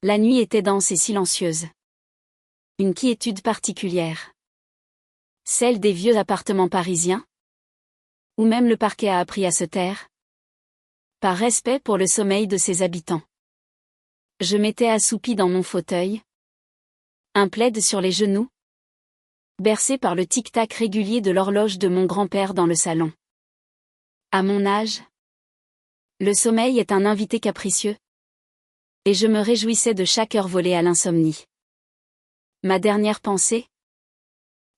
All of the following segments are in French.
La nuit était dense et silencieuse. Une quiétude particulière. Celle des vieux appartements parisiens? Ou même le parquet a appris à se taire? Par respect pour le sommeil de ses habitants. Je m'étais assoupie dans mon fauteuil. Un plaid sur les genoux. Bercé par le tic-tac régulier de l'horloge de mon grand-père dans le salon. À mon âge, le sommeil est un invité capricieux. Et je me réjouissais de chaque heure volée à l'insomnie. Ma dernière pensée,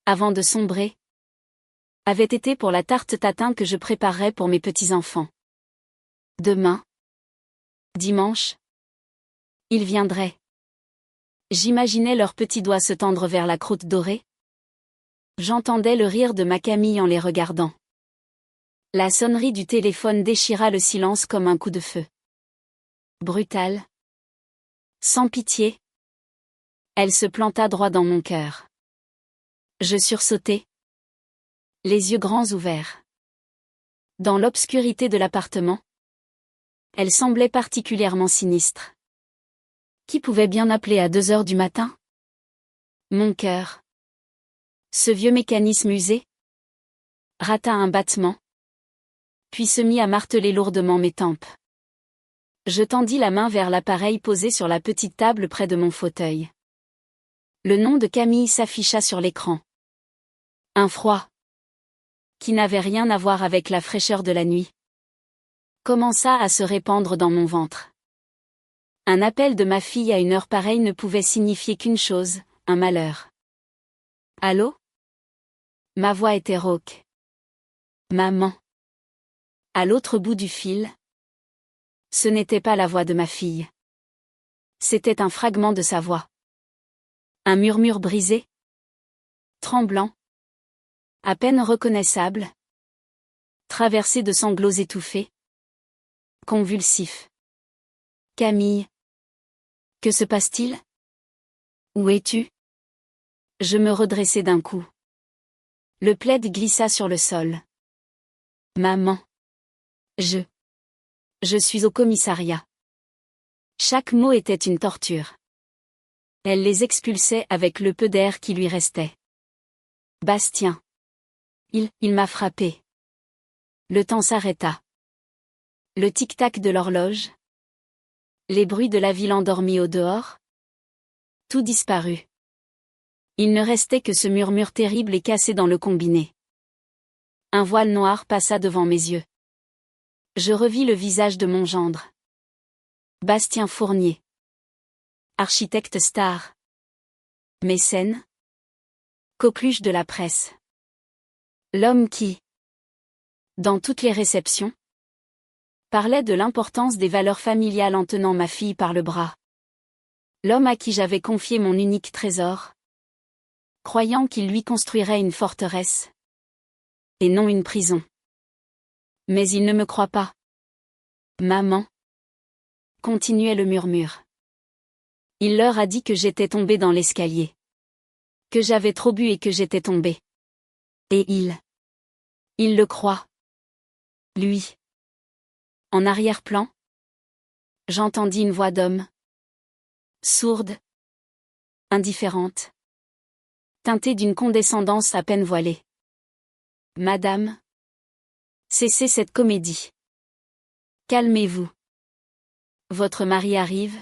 avant de sombrer, avait été pour la tarte tatin que je préparerais pour mes petits-enfants. Demain, dimanche, ils viendraient. J'imaginais leurs petits doigts se tendre vers la croûte dorée. J'entendais le rire de ma Camille en les regardant. La sonnerie du téléphone déchira le silence comme un coup de feu. Brutale. Sans pitié. Elle se planta droit dans mon cœur. Je sursautai. Les yeux grands ouverts. Dans l'obscurité de l'appartement, elle semblait particulièrement sinistre. Qui pouvait bien appeler à 2 heures du matin? Mon cœur. Ce vieux mécanisme usé rata un battement, puis se mit à marteler lourdement mes tempes. Je tendis la main vers l'appareil posé sur la petite table près de mon fauteuil. Le nom de Camille s'afficha sur l'écran. Un froid, qui n'avait rien à voir avec la fraîcheur de la nuit, commença à se répandre dans mon ventre. Un appel de ma fille à une heure pareille ne pouvait signifier qu'une chose, un malheur. Allô? Ma voix était rauque. Maman. À l'autre bout du fil. Ce n'était pas la voix de ma fille. C'était un fragment de sa voix. Un murmure brisé. Tremblant. À peine reconnaissable. Traversé de sanglots étouffés. Convulsifs. Camille. Que se passe-t-il? Où es-tu? Je me redressai d'un coup. Le plaid glissa sur le sol. Maman. Je suis au commissariat. Chaque mot était une torture. Elle les expulsait avec le peu d'air qui lui restait. Bastien. Il m'a frappé. Le temps s'arrêta. Le tic-tac de l'horloge. Les bruits de la ville endormie au dehors. Tout disparut. Il ne restait que ce murmure terrible et cassé dans le combiné. Un voile noir passa devant mes yeux. Je revis le visage de mon gendre. Bastien Fournier. Architecte star. Mécène. Coqueluche de la presse. L'homme qui, dans toutes les réceptions, parlait de l'importance des valeurs familiales en tenant ma fille par le bras. L'homme à qui j'avais confié mon unique trésor, croyant qu'il lui construirait une forteresse, et non une prison. Mais il ne me croit pas. Maman, continuait le murmure. Il leur a dit que j'étais tombée dans l'escalier. Que j'avais trop bu et que j'étais tombée. Et il le croit. Lui. En arrière-plan, j'entendis une voix d'homme. Sourde. Indifférente. Teintée d'une condescendance à peine voilée. Madame. Cessez cette comédie. Calmez-vous. Votre mari arrive.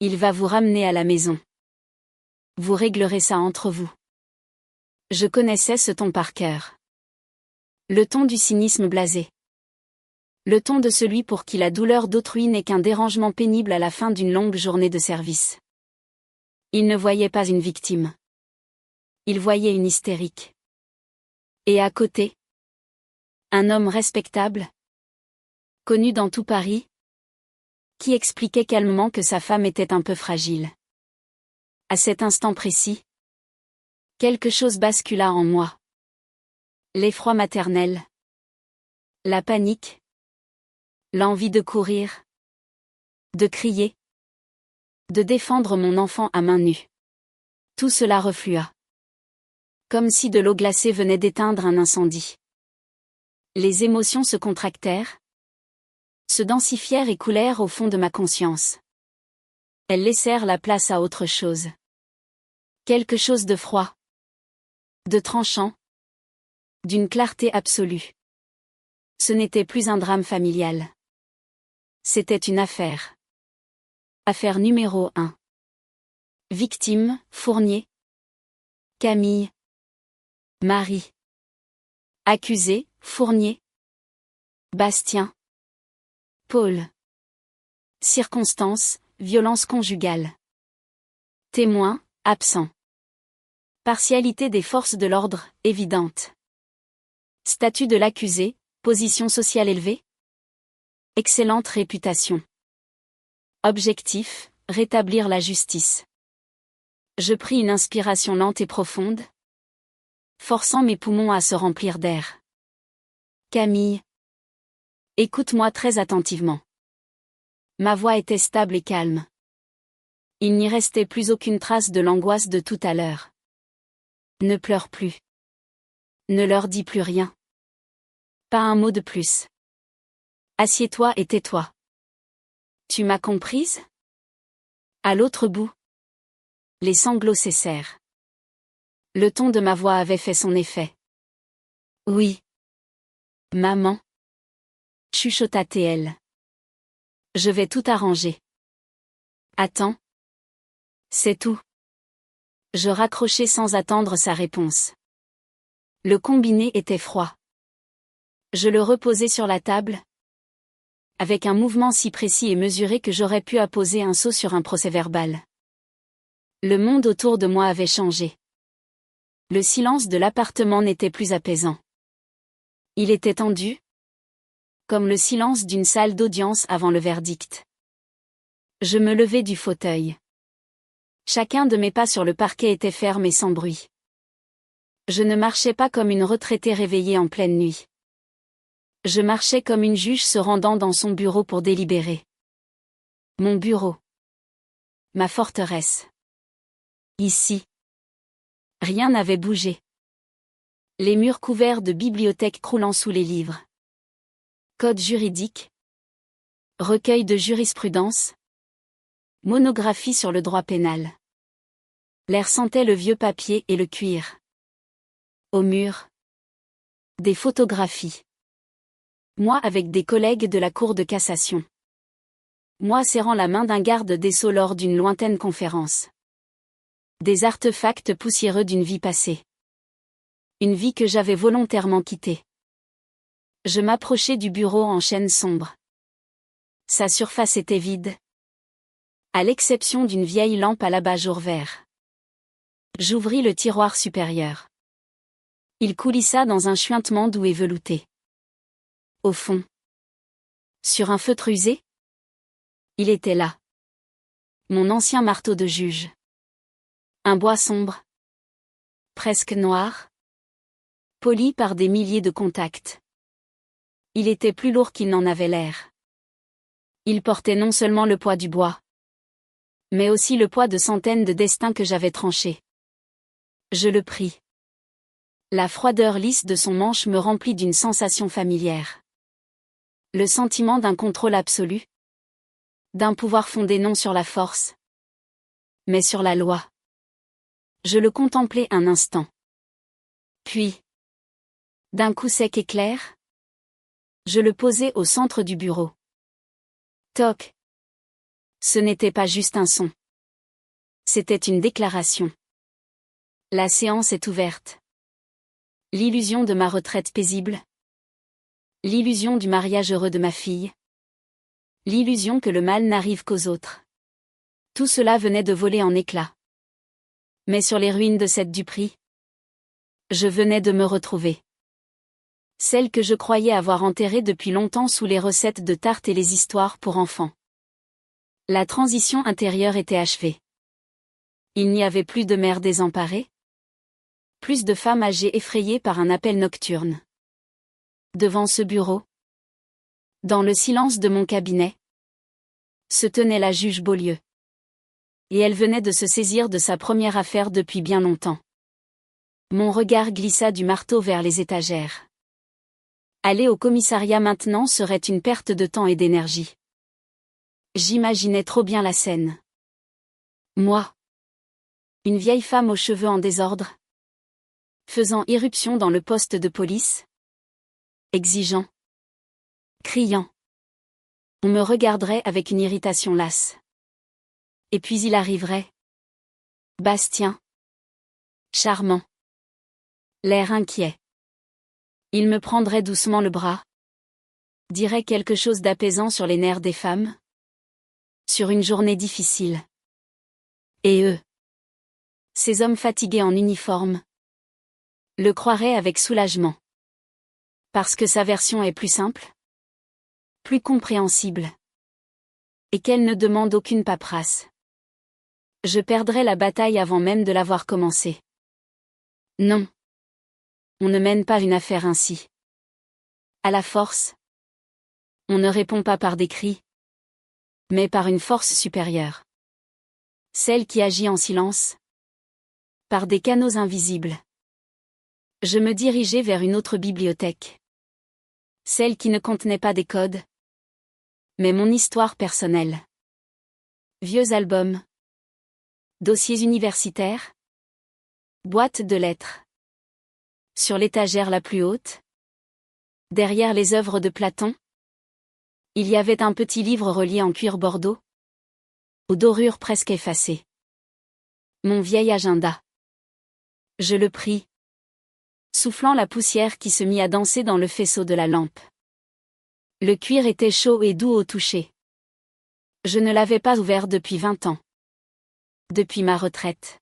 Il va vous ramener à la maison. Vous réglerez ça entre vous. Je connaissais ce ton par cœur. Le ton du cynisme blasé. Le ton de celui pour qui la douleur d'autrui n'est qu'un dérangement pénible à la fin d'une longue journée de service. Il ne voyait pas une victime. Il voyait une hystérique. Et à côté, un homme respectable, connu dans tout Paris, qui expliquait calmement que sa femme était un peu fragile. À cet instant précis, quelque chose bascula en moi. L'effroi maternel. La panique. L'envie de courir. De crier. De défendre mon enfant à main nue. Tout cela reflua. Comme si de l'eau glacée venait d'éteindre un incendie. Les émotions se contractèrent. Se densifièrent et coulèrent au fond de ma conscience. Elles laissèrent la place à autre chose. Quelque chose de froid. De tranchant. D'une clarté absolue. Ce n'était plus un drame familial. C'était une affaire. Affaire numéro 1. Victime, Fournier. Camille. Marie. Accusé, Fournier. Bastien. Paul. Circonstances, violence conjugale. Témoin, absent. Partialité des forces de l'ordre, évidente. Statut de l'accusé, position sociale élevée. Excellente réputation. Objectif, rétablir la justice. Je pris une inspiration lente et profonde, forçant mes poumons à se remplir d'air. Camille. Écoute-moi très attentivement. Ma voix était stable et calme. Il n'y restait plus aucune trace de l'angoisse de tout à l'heure. Ne pleure plus. Ne leur dis plus rien. Pas un mot de plus. Assieds-toi et tais-toi. Tu m'as comprise? À l'autre bout. Les sanglots cessèrent. Le ton de ma voix avait fait son effet. Oui. Maman. Chuchota TL. Je vais tout arranger. Attends. C'est tout. Je raccrochai sans attendre sa réponse. Le combiné était froid. Je le reposai sur la table, avec un mouvement si précis et mesuré que j'aurais pu apposer un sceau sur un procès-verbal. Le monde autour de moi avait changé. Le silence de l'appartement n'était plus apaisant. Il était tendu, comme le silence d'une salle d'audience avant le verdict. Je me levai du fauteuil. Chacun de mes pas sur le parquet était ferme et sans bruit. Je ne marchais pas comme une retraitée réveillée en pleine nuit. Je marchais comme une juge se rendant dans son bureau pour délibérer. Mon bureau. Ma forteresse. Ici. Rien n'avait bougé. Les murs couverts de bibliothèques croulant sous les livres. Code juridique. Recueil de jurisprudence. Monographie sur le droit pénal. L'air sentait le vieux papier et le cuir. Au mur. Des photographies. Moi avec des collègues de la Cour de cassation. Moi serrant la main d'un garde des Sceaux lors d'une lointaine conférence. Des artefacts poussiéreux d'une vie passée. Une vie que j'avais volontairement quittée. Je m'approchai du bureau en chêne sombre. Sa surface était vide. À l'exception d'une vieille lampe à l'abat-jour vert. J'ouvris le tiroir supérieur. Il coulissa dans un chuintement doux et velouté. Au fond. Sur un feutre usé. Il était là. Mon ancien marteau de juge. Un bois sombre. Presque noir. Poli par des milliers de contacts. Il était plus lourd qu'il n'en avait l'air. Il portait non seulement le poids du bois, mais aussi le poids de centaines de destins que j'avais tranchés. Je le pris. La froideur lisse de son manche me remplit d'une sensation familière. Le sentiment d'un contrôle absolu. D'un pouvoir fondé non sur la force, mais sur la loi. Je le contemplai un instant. Puis, d'un coup sec et clair, je le posai au centre du bureau. Toc. Ce n'était pas juste un son. C'était une déclaration. La séance est ouverte. L'illusion de ma retraite paisible. L'illusion du mariage heureux de ma fille. L'illusion que le mal n'arrive qu'aux autres. Tout cela venait de voler en éclats. Mais sur les ruines de cette duperie, je venais de me retrouver. Celle que je croyais avoir enterrée depuis longtemps sous les recettes de tartes et les histoires pour enfants. La transition intérieure était achevée. Il n'y avait plus de mères désemparées. Plus de femmes âgées effrayées par un appel nocturne. Devant ce bureau, dans le silence de mon cabinet, se tenait la juge Beaulieu. Et elle venait de se saisir de sa première affaire depuis bien longtemps. Mon regard glissa du marteau vers les étagères. Aller au commissariat maintenant serait une perte de temps et d'énergie. J'imaginais trop bien la scène. Moi. Une vieille femme aux cheveux en désordre. Faisant irruption dans le poste de police. Exigeant. Criant. On me regarderait avec une irritation lasse. Et puis il arriverait. Bastien. Charmant. L'air inquiet. Il me prendrait doucement le bras. Dirait quelque chose d'apaisant sur les nerfs des femmes. Sur une journée difficile. Et eux. Ces hommes fatigués en uniforme. Le croiraient avec soulagement. Parce que sa version est plus simple. Plus compréhensible. Et qu'elle ne demande aucune paperasse. Je perdrais la bataille avant même de l'avoir commencée. Non. On ne mène pas une affaire ainsi. À la force. On ne répond pas par des cris. Mais par une force supérieure. Celle qui agit en silence. Par des canaux invisibles. Je me dirigeais vers une autre bibliothèque. Celle qui ne contenait pas des codes. Mais mon histoire personnelle. Vieux albums. Dossiers universitaires. Boîtes de lettres. Sur l'étagère la plus haute. Derrière les œuvres de Platon. Il y avait un petit livre relié en cuir bordeaux. Aux dorures presque effacées. Mon vieil agenda. Je le pris. Soufflant la poussière qui se mit à danser dans le faisceau de la lampe. Le cuir était chaud et doux au toucher. Je ne l'avais pas ouvert depuis 20 ans. Depuis ma retraite.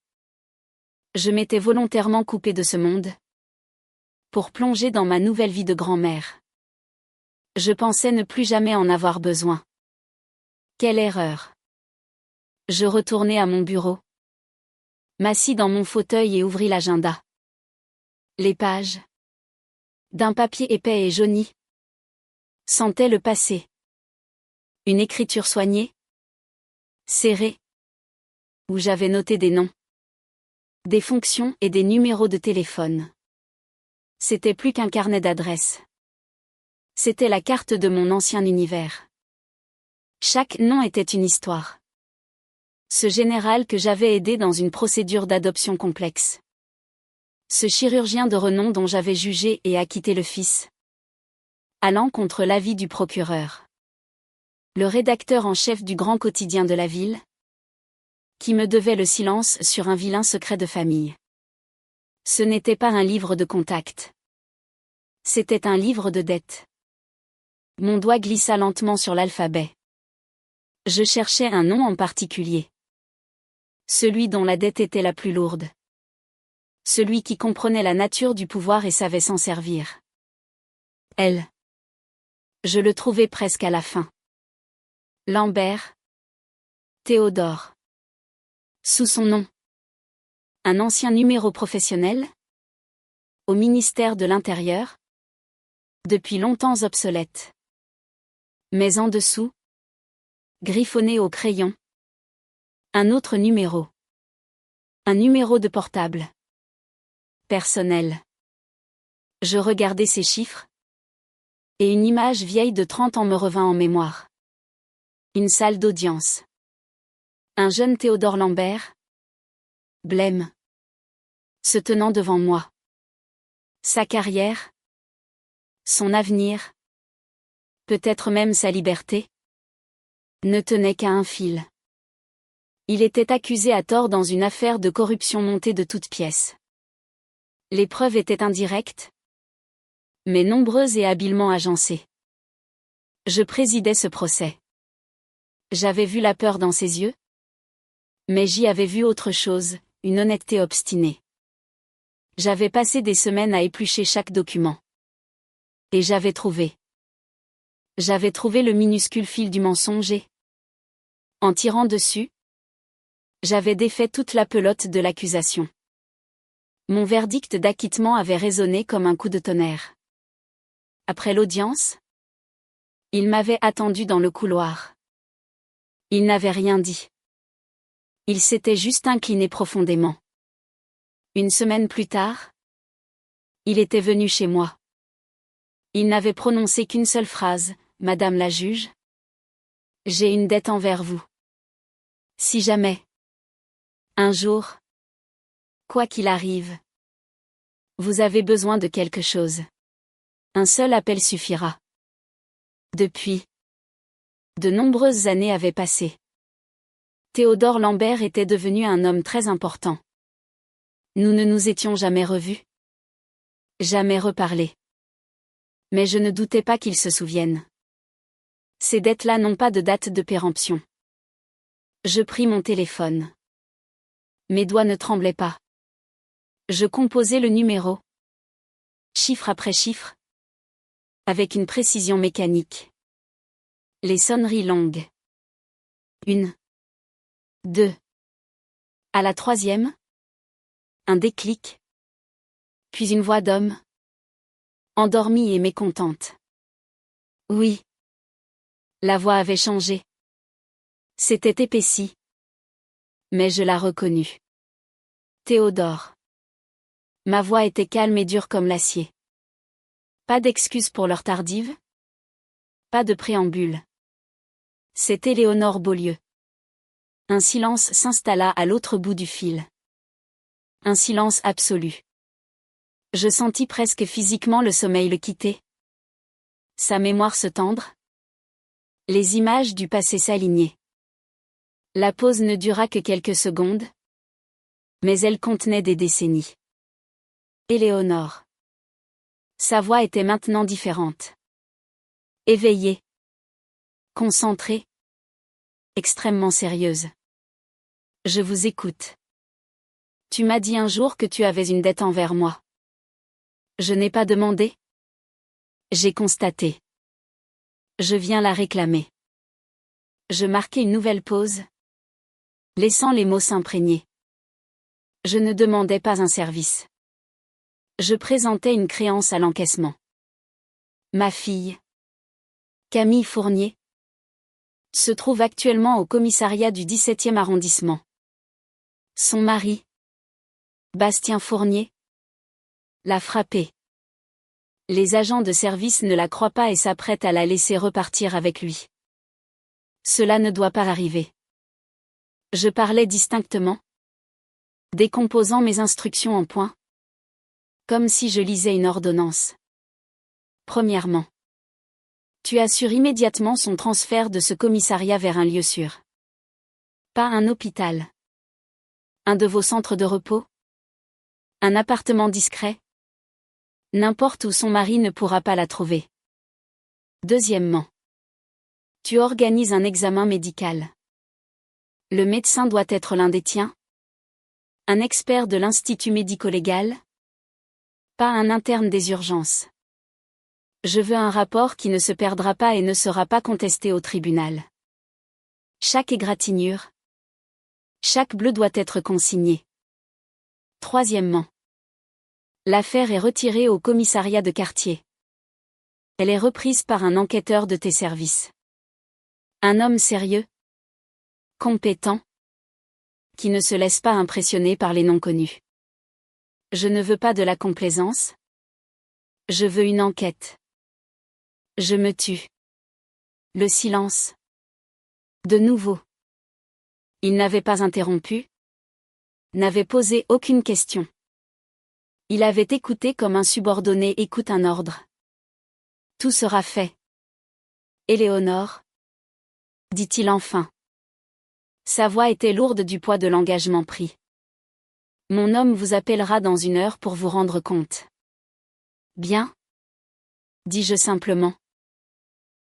Je m'étais volontairement coupé de ce monde. Pour plonger dans ma nouvelle vie de grand-mère. Je pensais ne plus jamais en avoir besoin. Quelle erreur. Je retournai à mon bureau. M'assis dans mon fauteuil et ouvris l'agenda. Les pages. D'un papier épais et jauni. Sentaient le passé. Une écriture soignée. Serrée. Où j'avais noté des noms. Des fonctions et des numéros de téléphone. C'était plus qu'un carnet d'adresses. C'était la carte de mon ancien univers. Chaque nom était une histoire. Ce général que j'avais aidé dans une procédure d'adoption complexe. Ce chirurgien de renom dont j'avais jugé et acquitté le fils. Allant contre l'avis du procureur. Le rédacteur en chef du grand quotidien de la ville. Qui me devait le silence sur un vilain secret de famille. Ce n'était pas un livre de contact. C'était un livre de dettes. Mon doigt glissa lentement sur l'alphabet. Je cherchais un nom en particulier. Celui dont la dette était la plus lourde. Celui qui comprenait la nature du pouvoir et savait s'en servir. Elle. Je le trouvais presque à la fin. Lambert. Théodore. Sous son nom. Un ancien numéro professionnel. Au ministère de l'Intérieur. Depuis longtemps obsolète. Mais en dessous. Griffonné au crayon. Un autre numéro. Un numéro de portable. Personnel. Je regardais ces chiffres. Et une image vieille de 30 ans me revint en mémoire. Une salle d'audience. Un jeune Théodore Lambert. Blême. Se tenant devant moi. Sa carrière. Son avenir. Peut-être même sa liberté. Ne tenait qu'à un fil. Il était accusé à tort dans une affaire de corruption montée de toutes pièces. Les preuves étaient indirectes. Mais nombreuses et habilement agencées. Je présidais ce procès. J'avais vu la peur dans ses yeux. Mais j'y avais vu autre chose, une honnêteté obstinée. J'avais passé des semaines à éplucher chaque document. Et j'avais trouvé. J'avais trouvé le minuscule fil du mensonge et, en tirant dessus, j'avais défait toute la pelote de l'accusation. Mon verdict d'acquittement avait résonné comme un coup de tonnerre. Après l'audience, il m'avait attendu dans le couloir. Il n'avait rien dit. Il s'était juste incliné profondément. Une semaine plus tard, il était venu chez moi. Il n'avait prononcé qu'une seule phrase, « Madame la juge, j'ai une dette envers vous. Si jamais Un jour, quoi qu'il arrive, vous avez besoin de quelque chose. Un seul appel suffira. Depuis, de nombreuses années avaient passé. Théodore Lambert était devenu un homme très important. Nous ne nous étions jamais revus. Jamais reparlé. Mais je ne doutais pas qu'il se souvienne. Ces dettes-là n'ont pas de date de péremption. Je pris mon téléphone. Mes doigts ne tremblaient pas. Je composais le numéro. Chiffre après chiffre. Avec une précision mécanique. Les sonneries longues. 1. 2. À la 3e. Un déclic. Puis une voix d'homme. Endormie et mécontente. Oui. La voix avait changé. S'était épaissie. Mais je la reconnus. Théodore. Ma voix était calme et dure comme l'acier. Pas d'excuse pour l'heure tardive. Pas de préambule. C'était Léonore Beaulieu. Un silence s'installa à l'autre bout du fil. Un silence absolu. Je sentis presque physiquement le sommeil le quitter. Sa mémoire se tendre. Les images du passé s'aligner. La pause ne dura que quelques secondes. Mais elle contenait des décennies. Éléonore. Sa voix était maintenant différente. Éveillée. Concentrée. Extrêmement sérieuse. Je vous écoute. Tu m'as dit un jour que tu avais une dette envers moi. Je n'ai pas demandé. J'ai constaté. Je viens la réclamer. Je marquai une nouvelle pause, laissant les mots s'imprégner. Je ne demandais pas un service. Je présentais une créance à l'encaissement. Ma fille, Camille Fournier, se trouve actuellement au commissariat du 17e arrondissement. Son mari, Bastien Fournier, l'a frappée. Les agents de service ne la croient pas et s'apprêtent à la laisser repartir avec lui. Cela ne doit pas arriver. Je parlais distinctement, décomposant mes instructions en points, comme si je lisais une ordonnance. Premièrement, tu assures immédiatement son transfert de ce commissariat vers un lieu sûr. Pas un hôpital. Un de vos centres de repos. Un appartement discret. N'importe où son mari ne pourra pas la trouver. Deuxièmement, tu organises un examen médical. Le médecin doit être l'un des tiens. Un expert de l'Institut médico-légal. Pas un interne des urgences. Je veux un rapport qui ne se perdra pas et ne sera pas contesté au tribunal. Chaque égratignure. Chaque bleu doit être consigné. Troisièmement, l'affaire est retirée au commissariat de quartier. Elle est reprise par un enquêteur de tes services. Un homme sérieux, compétent, qui ne se laisse pas impressionner par les noms connus. Je ne veux pas de la complaisance. Je veux une enquête. Je me tue. Le silence. De nouveau. Il n'avait pas interrompu. N'avait posé aucune question. Il avait écouté comme un subordonné écoute un ordre. Tout sera fait. Éléonore, dit-il enfin. Sa voix était lourde du poids de l'engagement pris. Mon homme vous appellera dans 1 heure pour vous rendre compte. Bien, dis-je simplement.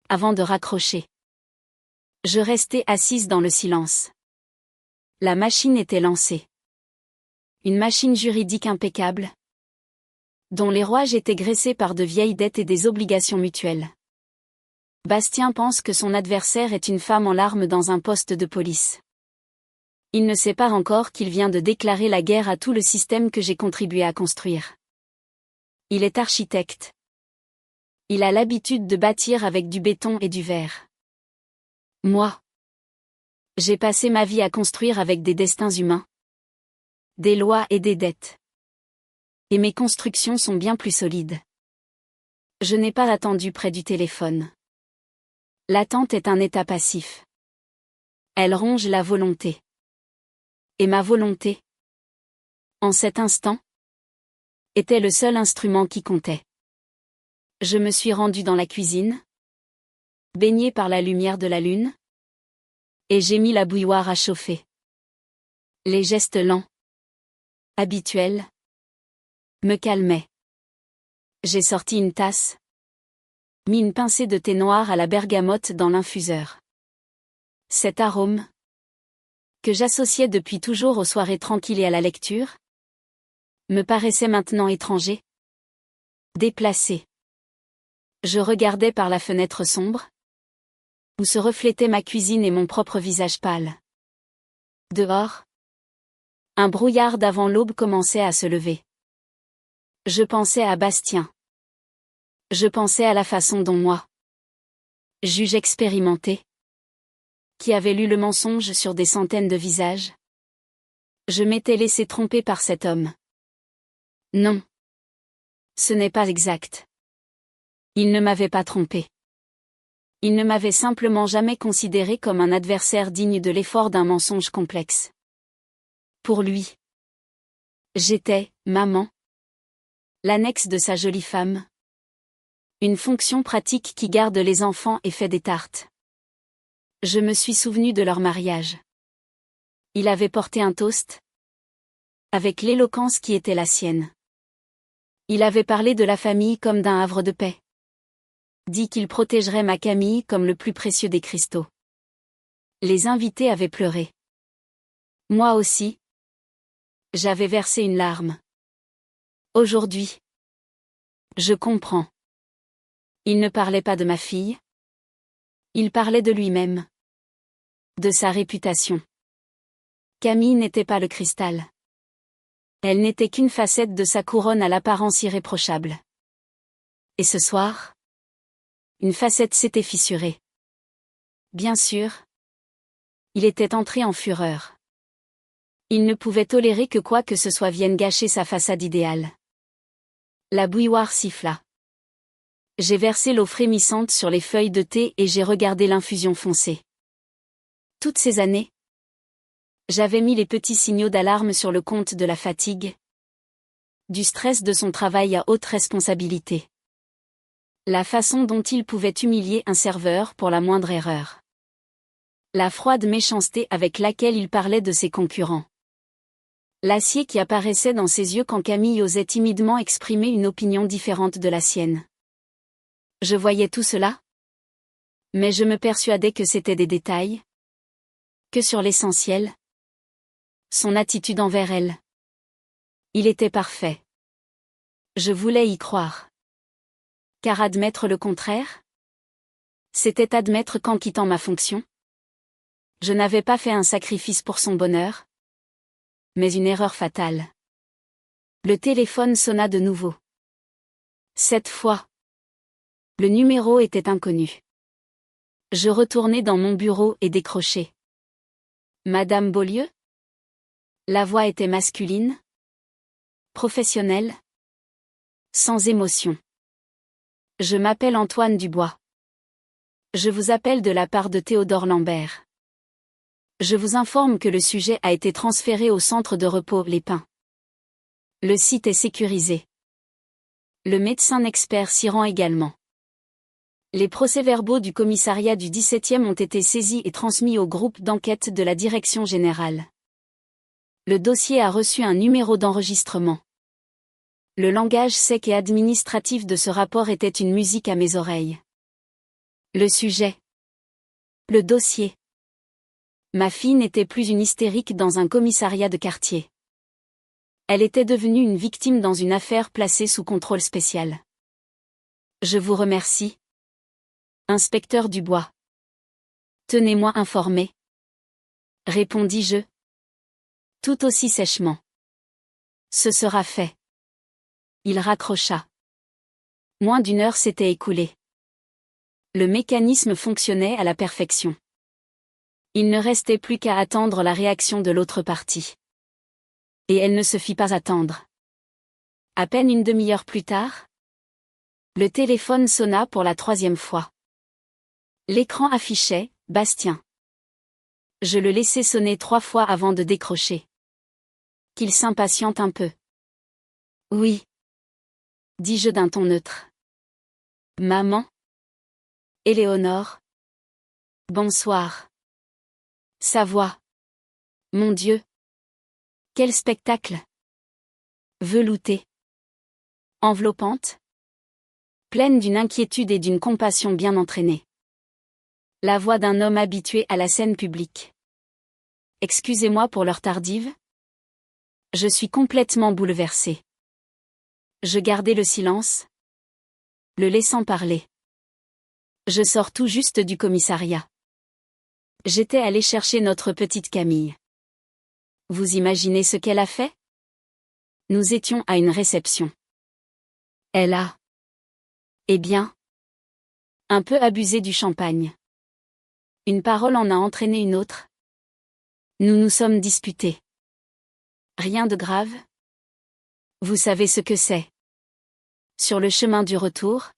Avant de raccrocher. Je restai assise dans le silence. La machine était lancée. Une machine juridique impeccable, dont les rouages étaient graissés par de vieilles dettes et des obligations mutuelles. Bastien pense que son adversaire est une femme en larmes dans un poste de police. Il ne sait pas encore qu'il vient de déclarer la guerre à tout le système que j'ai contribué à construire. Il est architecte. Il a l'habitude de bâtir avec du béton et du verre. Moi, j'ai passé ma vie à construire avec des destins humains, des lois et des dettes. Et mes constructions sont bien plus solides. Je n'ai pas attendu près du téléphone. L'attente est un état passif. Elle ronge la volonté. Et ma volonté, en cet instant, était le seul instrument qui comptait. Je me suis rendue dans la cuisine, baignée par la lumière de la lune, et j'ai mis la bouilloire à chauffer. Les gestes lents, habituels, me calmaient. J'ai sorti une tasse, mis une pincée de thé noir à la bergamote dans l'infuseur. Cet arôme, que j'associais depuis toujours aux soirées tranquilles et à la lecture, me paraissait maintenant étranger, déplacé. Je regardais par la fenêtre sombre, où se reflétaient ma cuisine et mon propre visage pâle. Dehors, un brouillard d'avant l'aube commençait à se lever. Je pensais à Bastien. Je pensais à la façon dont moi, juge expérimenté, qui avait lu le mensonge sur des centaines de visages, je m'étais laissé tromper par cet homme. Non. Ce n'est pas exact. Il ne m'avait pas trompé. Il ne m'avait simplement jamais considéré comme un adversaire digne de l'effort d'un mensonge complexe. Pour lui, j'étais, maman, l'annexe de sa jolie femme. Une fonction pratique qui garde les enfants et fait des tartes. Je me suis souvenu de leur mariage. Il avait porté un toast, avec l'éloquence qui était la sienne. Il avait parlé de la famille comme d'un havre de paix. Dit qu'il protégerait ma Camille comme le plus précieux des cristaux. Les invités avaient pleuré. Moi aussi. J'avais versé une larme. Aujourd'hui, je comprends. Il ne parlait pas de ma fille. Il parlait de lui-même. De sa réputation. Camille n'était pas le cristal. Elle n'était qu'une facette de sa couronne à l'apparence irréprochable. Et ce soir, une facette s'était fissurée. Bien sûr, il était entré en fureur. Il ne pouvait tolérer que quoi que ce soit vienne gâcher sa façade idéale. La bouilloire siffla. J'ai versé l'eau frémissante sur les feuilles de thé et j'ai regardé l'infusion foncer. Toutes ces années, j'avais mis les petits signaux d'alarme sur le compte de la fatigue, du stress de son travail à haute responsabilité. La façon dont il pouvait humilier un serveur pour la moindre erreur. La froide méchanceté avec laquelle il parlait de ses concurrents. L'acier qui apparaissait dans ses yeux quand Camille osait timidement exprimer une opinion différente de la sienne. Je voyais tout cela, mais je me persuadais que c'était des détails, que sur l'essentiel, son attitude envers elle. Il était parfait. Je voulais y croire. Car admettre le contraire, c'était admettre qu'en quittant ma fonction, je n'avais pas fait un sacrifice pour son bonheur, mais une erreur fatale. Le téléphone sonna de nouveau. Cette fois, le numéro était inconnu. Je retournai dans mon bureau et décrochai. Madame Beaulieu? La voix était masculine, professionnelle, sans émotion. Je m'appelle Antoine Dubois. Je vous appelle de la part de Théodore Lambert. Je vous informe que le sujet a été transféré au centre de repos Les Pins. Le site est sécurisé. Le médecin expert s'y rend également. Les procès-verbaux du commissariat du 17e ont été saisis et transmis au groupe d'enquête de la Direction générale. Le dossier a reçu un numéro d'enregistrement. Le langage sec et administratif de ce rapport était une musique à mes oreilles. Le sujet. Le dossier. Ma fille n'était plus une hystérique dans un commissariat de quartier. Elle était devenue une victime dans une affaire placée sous contrôle spécial. Je vous remercie. Inspecteur Dubois. Tenez-moi informé. Répondis-je. Tout aussi sèchement. Ce sera fait. Il raccrocha. Moins d'une heure s'était écoulée. Le mécanisme fonctionnait à la perfection. Il ne restait plus qu'à attendre la réaction de l'autre partie. Et elle ne se fit pas attendre. À peine une demi-heure plus tard, le téléphone sonna pour la 3e fois. L'écran affichait « Bastien ». Je le laissai sonner 3 fois avant de décrocher. qu'il s'impatiente un peu. Oui, dis-je d'un ton neutre. Maman? Éléonore? Bonsoir. Sa voix. Mon Dieu! Quel spectacle! Veloutée. Enveloppante. Pleine d'une inquiétude et d'une compassion bien entraînée. La voix d'un homme habitué à la scène publique. Excusez-moi pour l'heure tardive. Je suis complètement bouleversée. Je gardai le silence, le laissant parler. Je sors tout juste du commissariat. J'étais allée chercher notre petite Camille. Vous imaginez ce qu'elle a fait? Nous étions à une réception. Elle a, eh bien, un peu abusé du champagne. Une parole en a entraîné une autre. Nous nous sommes disputés. Rien de grave. Vous savez ce que c'est. Sur le chemin du retour,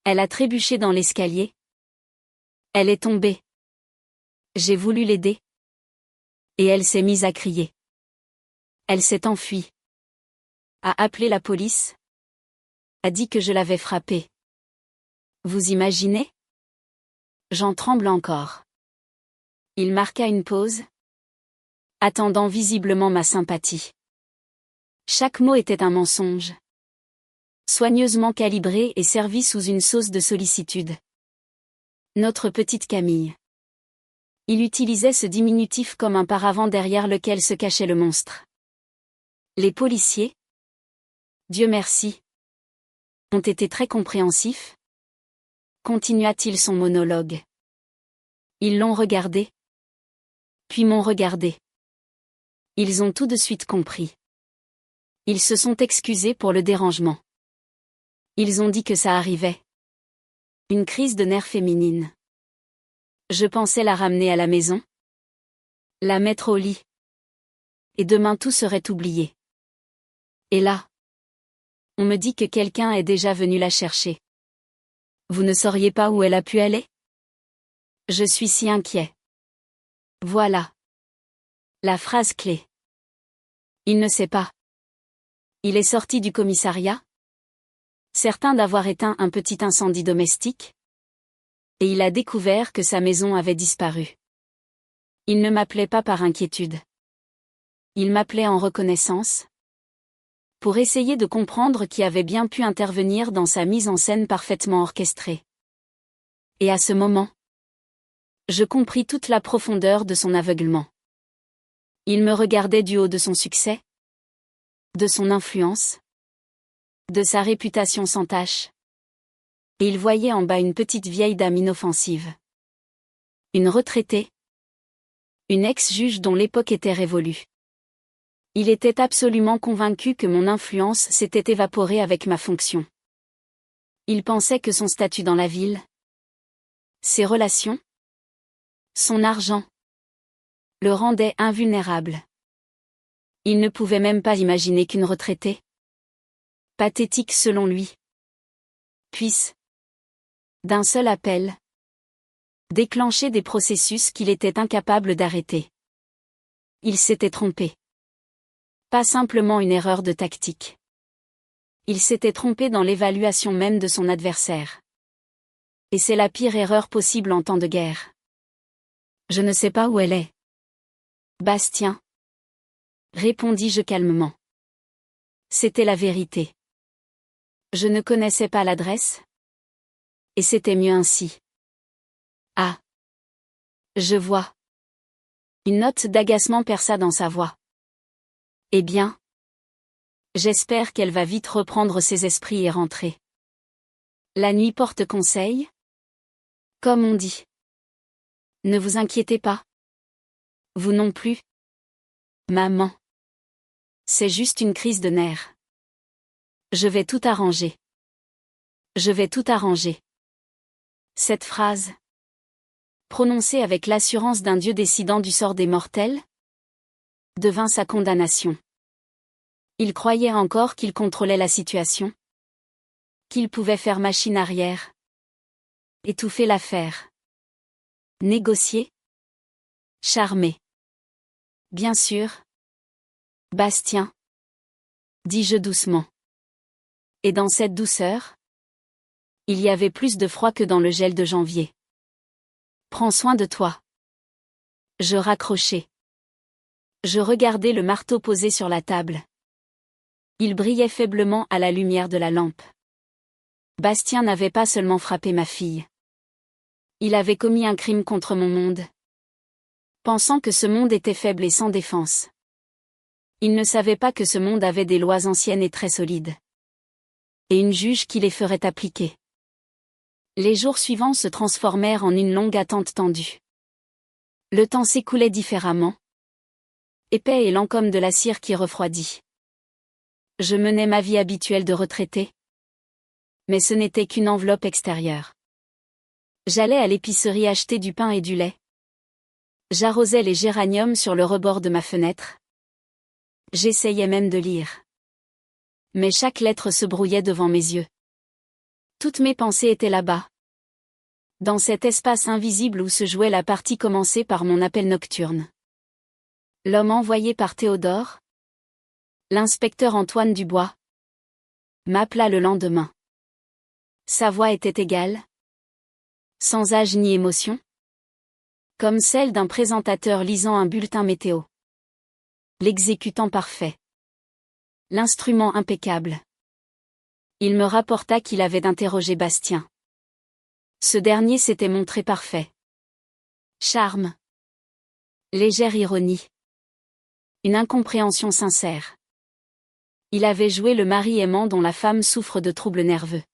elle a trébuché dans l'escalier. Elle est tombée. J'ai voulu l'aider. Et elle s'est mise à crier. Elle s'est enfuie. A appelé la police. A dit que je l'avais frappée. Vous imaginez? J'en tremble encore. Il marqua une pause, attendant visiblement ma sympathie. Chaque mot était un mensonge. Soigneusement calibré et servi sous une sauce de sollicitude. Notre petite Camille. Il utilisait ce diminutif comme un paravent derrière lequel se cachait le monstre. Les policiers, Dieu merci, ont été très compréhensifs. Continua-t-il son monologue. Ils l'ont regardé. Puis m'ont regardé. Ils ont tout de suite compris. Ils se sont excusés pour le dérangement. Ils ont dit que ça arrivait. Une crise de nerfs féminine. Je pensais la ramener à la maison. La mettre au lit. Et demain tout serait oublié. Et là, on me dit que quelqu'un est déjà venu la chercher. Vous ne sauriez pas où elle a pu aller? Je suis si inquiet. Voilà. La phrase clé. Il ne sait pas. Il est sorti du commissariat, certain d'avoir éteint un petit incendie domestique, et il a découvert que sa maison avait disparu. Il ne m'appelait pas par inquiétude. Il m'appelait en reconnaissance, pour essayer de comprendre qui avait bien pu intervenir dans sa mise en scène parfaitement orchestrée. Et à ce moment, je compris toute la profondeur de son aveuglement. Il me regardait du haut de son succès, de son influence, de sa réputation sans tache. Et il voyait en bas une petite vieille dame inoffensive. Une retraitée. Une ex-juge dont l'époque était révolue. Il était absolument convaincu que mon influence s'était évaporée avec ma fonction. Il pensait que son statut dans la ville, ses relations, son argent, le rendaient invulnérable. Il ne pouvait même pas imaginer qu'une retraitée, pathétique selon lui, puisse, d'un seul appel, déclencher des processus qu'il était incapable d'arrêter. Il s'était trompé. Pas simplement une erreur de tactique. Il s'était trompé dans l'évaluation même de son adversaire. Et c'est la pire erreur possible en temps de guerre. Je ne sais pas où elle est. Bastien. Répondis-je calmement. C'était la vérité. Je ne connaissais pas l'adresse. Et c'était mieux ainsi. Ah. Je vois. Une note d'agacement perça dans sa voix. Eh bien. J'espère qu'elle va vite reprendre ses esprits et rentrer. La nuit porte conseil. Comme on dit. Ne vous inquiétez pas. Vous non plus. Maman. C'est juste une crise de nerfs. Je vais tout arranger. Je vais tout arranger. Cette phrase, prononcée avec l'assurance d'un Dieu décidant du sort des mortels, devint sa condamnation. Il croyait encore qu'il contrôlait la situation, qu'il pouvait faire machine arrière, étouffer l'affaire, négocier, charmer. Bien sûr, Bastien, dis-je doucement. Et dans cette douceur, il y avait plus de froid que dans le gel de janvier. Prends soin de toi. Je raccrochai. Je regardai le marteau posé sur la table. Il brillait faiblement à la lumière de la lampe. Bastien n'avait pas seulement frappé ma fille. Il avait commis un crime contre mon monde. Pensant que ce monde était faible et sans défense. Il ne savait pas que ce monde avait des lois anciennes et très solides. Et une juge qui les ferait appliquer. Les jours suivants se transformèrent en une longue attente tendue. Le temps s'écoulait différemment. Épais et lent comme de la cire qui refroidit. Je menais ma vie habituelle de retraité. Mais ce n'était qu'une enveloppe extérieure. J'allais à l'épicerie acheter du pain et du lait. J'arrosais les géraniums sur le rebord de ma fenêtre. J'essayais même de lire. Mais chaque lettre se brouillait devant mes yeux. Toutes mes pensées étaient là-bas. Dans cet espace invisible où se jouait la partie commencée par mon appel nocturne. L'homme envoyé par Théodore, l'inspecteur Antoine Dubois, m'appela le lendemain. Sa voix était égale, sans âge ni émotion, comme celle d'un présentateur lisant un bulletin météo. L'exécutant parfait. L'instrument impeccable. Il me rapporta qu'il avait interrogé Bastien. Ce dernier s'était montré parfait. Charme. Légère ironie. Une incompréhension sincère. Il avait joué le mari aimant dont la femme souffre de troubles nerveux.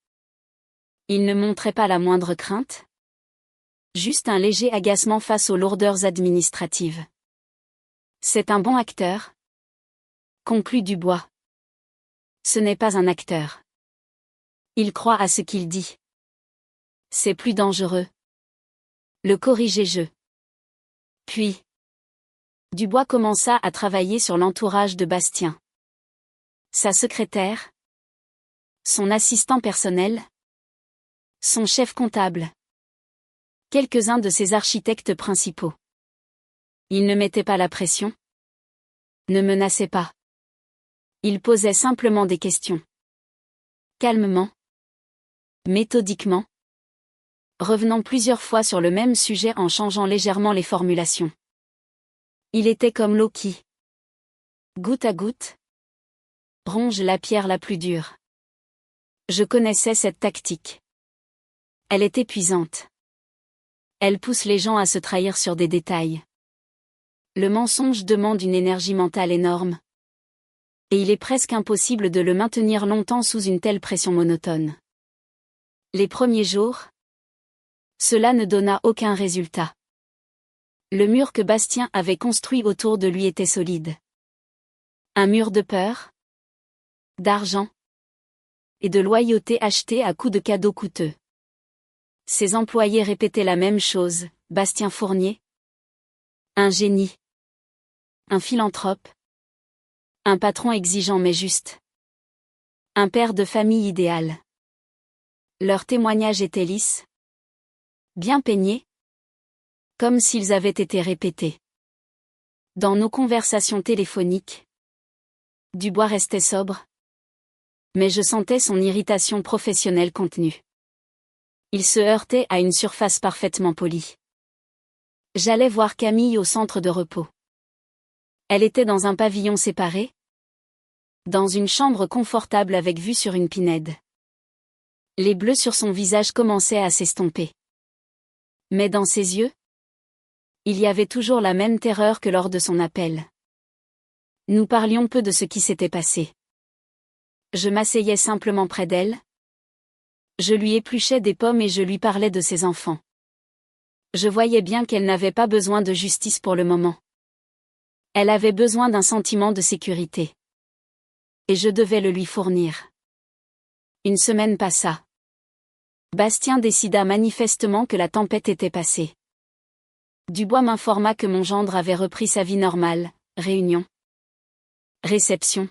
Il ne montrait pas la moindre crainte. Juste un léger agacement face aux lourdeurs administratives. C'est un bon acteur, conclut Dubois. Ce n'est pas un acteur. Il croit à ce qu'il dit. C'est plus dangereux. Le corriger-je. Puis, Dubois commença à travailler sur l'entourage de Bastien. Sa secrétaire, son assistant personnel, son chef comptable, quelques-uns de ses architectes principaux. Il ne mettait pas la pression, ne menaçait pas. Il posait simplement des questions. Calmement, méthodiquement, revenant plusieurs fois sur le même sujet en changeant légèrement les formulations. Il était comme l'eau qui, goutte à goutte, ronge la pierre la plus dure. Je connaissais cette tactique. Elle est épuisante. Elle pousse les gens à se trahir sur des détails. Le mensonge demande une énergie mentale énorme. Et il est presque impossible de le maintenir longtemps sous une telle pression monotone. Les premiers jours, cela ne donna aucun résultat. Le mur que Bastien avait construit autour de lui était solide. Un mur de peur, d'argent et de loyauté achetée à coups de cadeaux coûteux. Ses employés répétaient la même chose, Bastien Fournier. Un génie. Un philanthrope. Un patron exigeant mais juste. Un père de famille idéal. Leurs témoignages étaient lisses. Bien peignés. Comme s'ils avaient été répétés. Dans nos conversations téléphoniques, Dubois restait sobre. Mais je sentais son irritation professionnelle contenue. Il se heurtait à une surface parfaitement polie. J'allais voir Camille au centre de repos. Elle était dans un pavillon séparé, dans une chambre confortable avec vue sur une pinède. Les bleus sur son visage commençaient à s'estomper. Mais dans ses yeux, il y avait toujours la même terreur que lors de son appel. Nous parlions peu de ce qui s'était passé. Je m'asseyais simplement près d'elle. Je lui épluchais des pommes et je lui parlais de ses enfants. Je voyais bien qu'elle n'avait pas besoin de justice pour le moment. Elle avait besoin d'un sentiment de sécurité. Et je devais le lui fournir. Une semaine passa. Bastien décida manifestement que la tempête était passée. Dubois m'informa que mon gendre avait repris sa vie normale, réunion. Réception.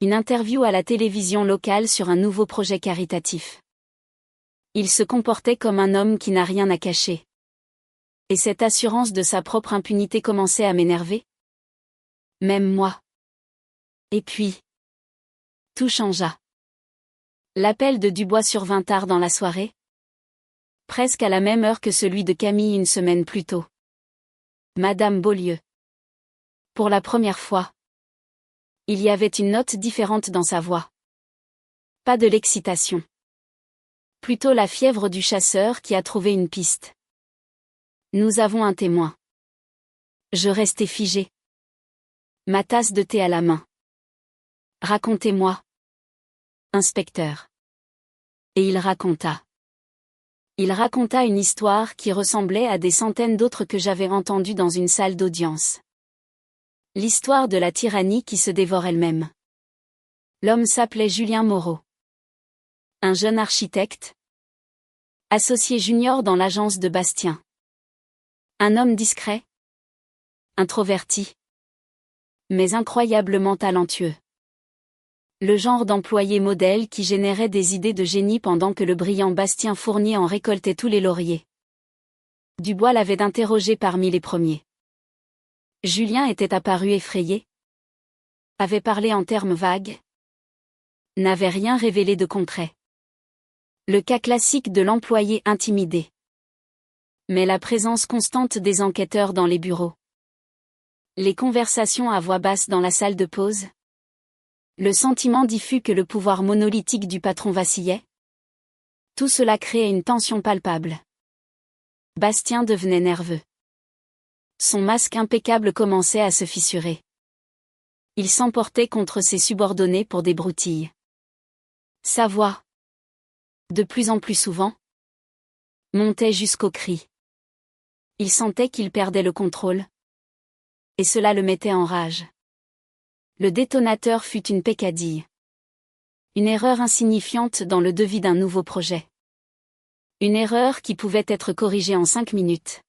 Une interview à la télévision locale sur un nouveau projet caritatif. Il se comportait comme un homme qui n'a rien à cacher. Et cette assurance de sa propre impunité commençait à m'énerver. Même moi. Et puis, tout changea. L'appel de Dubois survint tard dans la soirée. Presque à la même heure que celui de Camille une semaine plus tôt. Madame Beaulieu. Pour la première fois. Il y avait une note différente dans sa voix. Pas de l'excitation. Plutôt la fièvre du chasseur qui a trouvé une piste. Nous avons un témoin. Je restai figé. Ma tasse de thé à la main. Racontez-moi. Inspecteur. Et il raconta. Il raconta une histoire qui ressemblait à des centaines d'autres que j'avais entendues dans une salle d'audience. L'histoire de la tyrannie qui se dévore elle-même. L'homme s'appelait Julien Moreau. Un jeune architecte. Associé junior dans l'agence de Bastien. Un homme discret. Introverti. Mais incroyablement talentueux. Le genre d'employé modèle qui générait des idées de génie pendant que le brillant Bastien Fournier en récoltait tous les lauriers. Dubois l'avait interrogé parmi les premiers. Julien était apparu effrayé. Avait parlé en termes vagues. N'avait rien révélé de concret. Le cas classique de l'employé intimidé. Mais la présence constante des enquêteurs dans les bureaux. Les conversations à voix basse dans la salle de pause. Le sentiment diffus que le pouvoir monolithique du patron vacillait. Tout cela créait une tension palpable. Bastien devenait nerveux. Son masque impeccable commençait à se fissurer. Il s'emportait contre ses subordonnés pour des broutilles. Sa voix, de plus en plus souvent, montait jusqu'au cri. Il sentait qu'il perdait le contrôle. Et cela le mettait en rage. Le détonateur fut une peccadille. Une erreur insignifiante dans le devis d'un nouveau projet. Une erreur qui pouvait être corrigée en 5 minutes.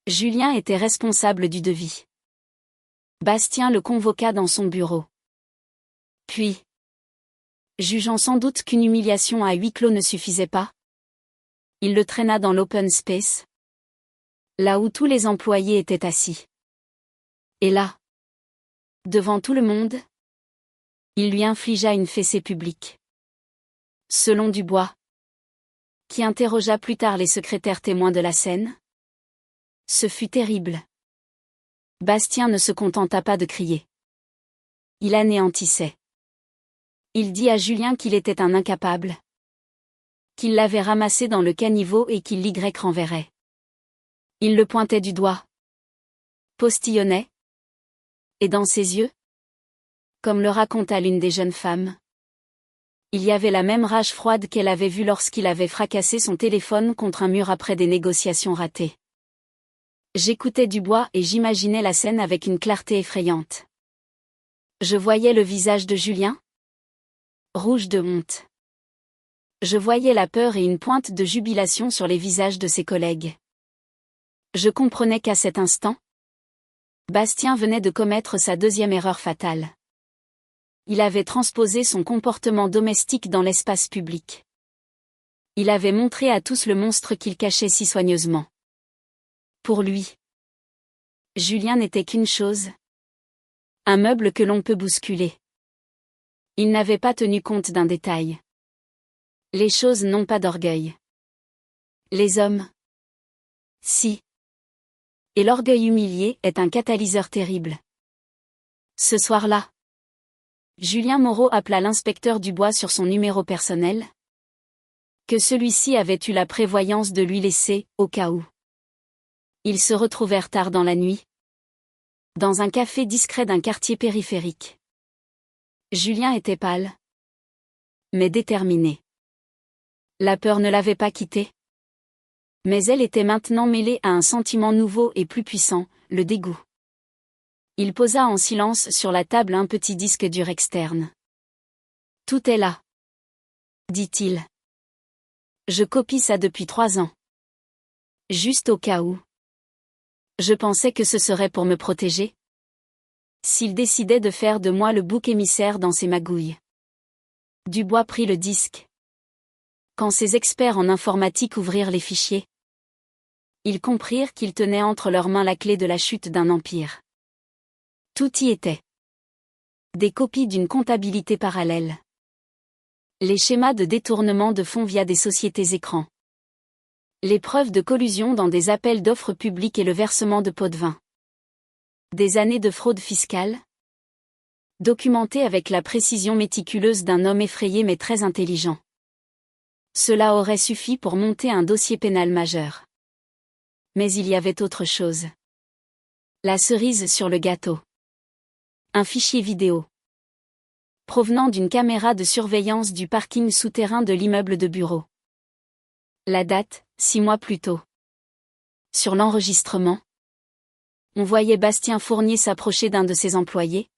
Julien était responsable du devis. Bastien le convoqua dans son bureau. Puis, jugeant sans doute qu'une humiliation à huis clos ne suffisait pas, il le traîna dans l'open space, là où tous les employés étaient assis. Et là, devant tout le monde, il lui infligea une fessée publique. Selon Dubois, qui interrogea plus tard les secrétaires témoins de la scène, ce fut terrible. Bastien ne se contenta pas de crier. Il anéantissait. Il dit à Julien qu'il était un incapable. Qu'il l'avait ramassé dans le caniveau et qu'il l'y renverrait. Il le pointait du doigt. Postillonnait. Et dans ses yeux, comme le raconta l'une des jeunes femmes, il y avait la même rage froide qu'elle avait vue lorsqu'il avait fracassé son téléphone contre un mur après des négociations ratées. J'écoutais Dubois et j'imaginais la scène avec une clarté effrayante. Je voyais le visage de Julien, rouge de honte. Je voyais la peur et une pointe de jubilation sur les visages de ses collègues. Je comprenais qu'à cet instant, Bastien venait de commettre sa deuxième erreur fatale. Il avait transposé son comportement domestique dans l'espace public. Il avait montré à tous le monstre qu'il cachait si soigneusement. Pour lui, Julien n'était qu'une chose. Un meuble que l'on peut bousculer. Il n'avait pas tenu compte d'un détail. Les choses n'ont pas d'orgueil. Les hommes, si. Et l'orgueil humilié est un catalyseur terrible. Ce soir-là, Julien Moreau appela l'inspecteur Dubois sur son numéro personnel. Que celui-ci avait eu la prévoyance de lui laisser, au cas où. Ils se retrouvèrent tard dans la nuit. Dans un café discret d'un quartier périphérique. Julien était pâle. Mais déterminé. La peur ne l'avait pas quitté. Mais elle était maintenant mêlée à un sentiment nouveau et plus puissant, le dégoût. Il posa en silence sur la table un petit disque dur externe. Tout est là, dit-il. Je copie ça depuis 3 ans. Juste au cas où. Je pensais que ce serait pour me protéger. S'il décidait de faire de moi le bouc émissaire dans ses magouilles. Dubois prit le disque. Quand ses experts en informatique ouvrirent les fichiers, ils comprirent qu'ils tenaient entre leurs mains la clé de la chute d'un empire. Tout y était. Des copies d'une comptabilité parallèle. Les schémas de détournement de fonds via des sociétés écrans. Les preuves de collusion dans des appels d'offres publics et le versement de pots de vin. Des années de fraude fiscale. Documentées avec la précision méticuleuse d'un homme effrayé mais très intelligent. Cela aurait suffi pour monter un dossier pénal majeur. Mais il y avait autre chose. La cerise sur le gâteau. Un fichier vidéo. Provenant d'une caméra de surveillance du parking souterrain de l'immeuble de bureau. La date, 6 mois plus tôt. Sur l'enregistrement, on voyait Bastien Fournier s'approcher d'un de ses employés,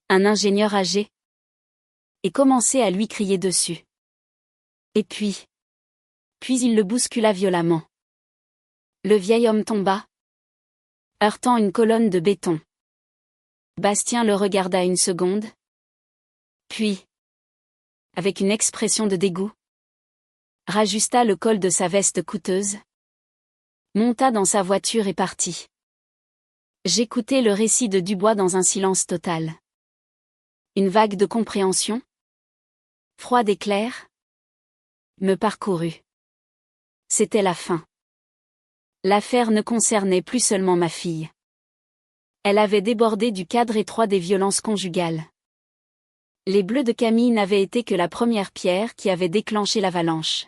un ingénieur âgé, et commencer à lui crier dessus. Et puis il le bouscula violemment. Le vieil homme tomba, heurtant une colonne de béton. Bastien le regarda une seconde, puis, avec une expression de dégoût, rajusta le col de sa veste coûteuse, monta dans sa voiture et partit. J'écoutais le récit de Dubois dans un silence total. Une vague de compréhension, froide et claire, me parcourut. C'était la fin. L'affaire ne concernait plus seulement ma fille. Elle avait débordé du cadre étroit des violences conjugales. Les bleus de Camille n'avaient été que la première pierre qui avait déclenché l'avalanche.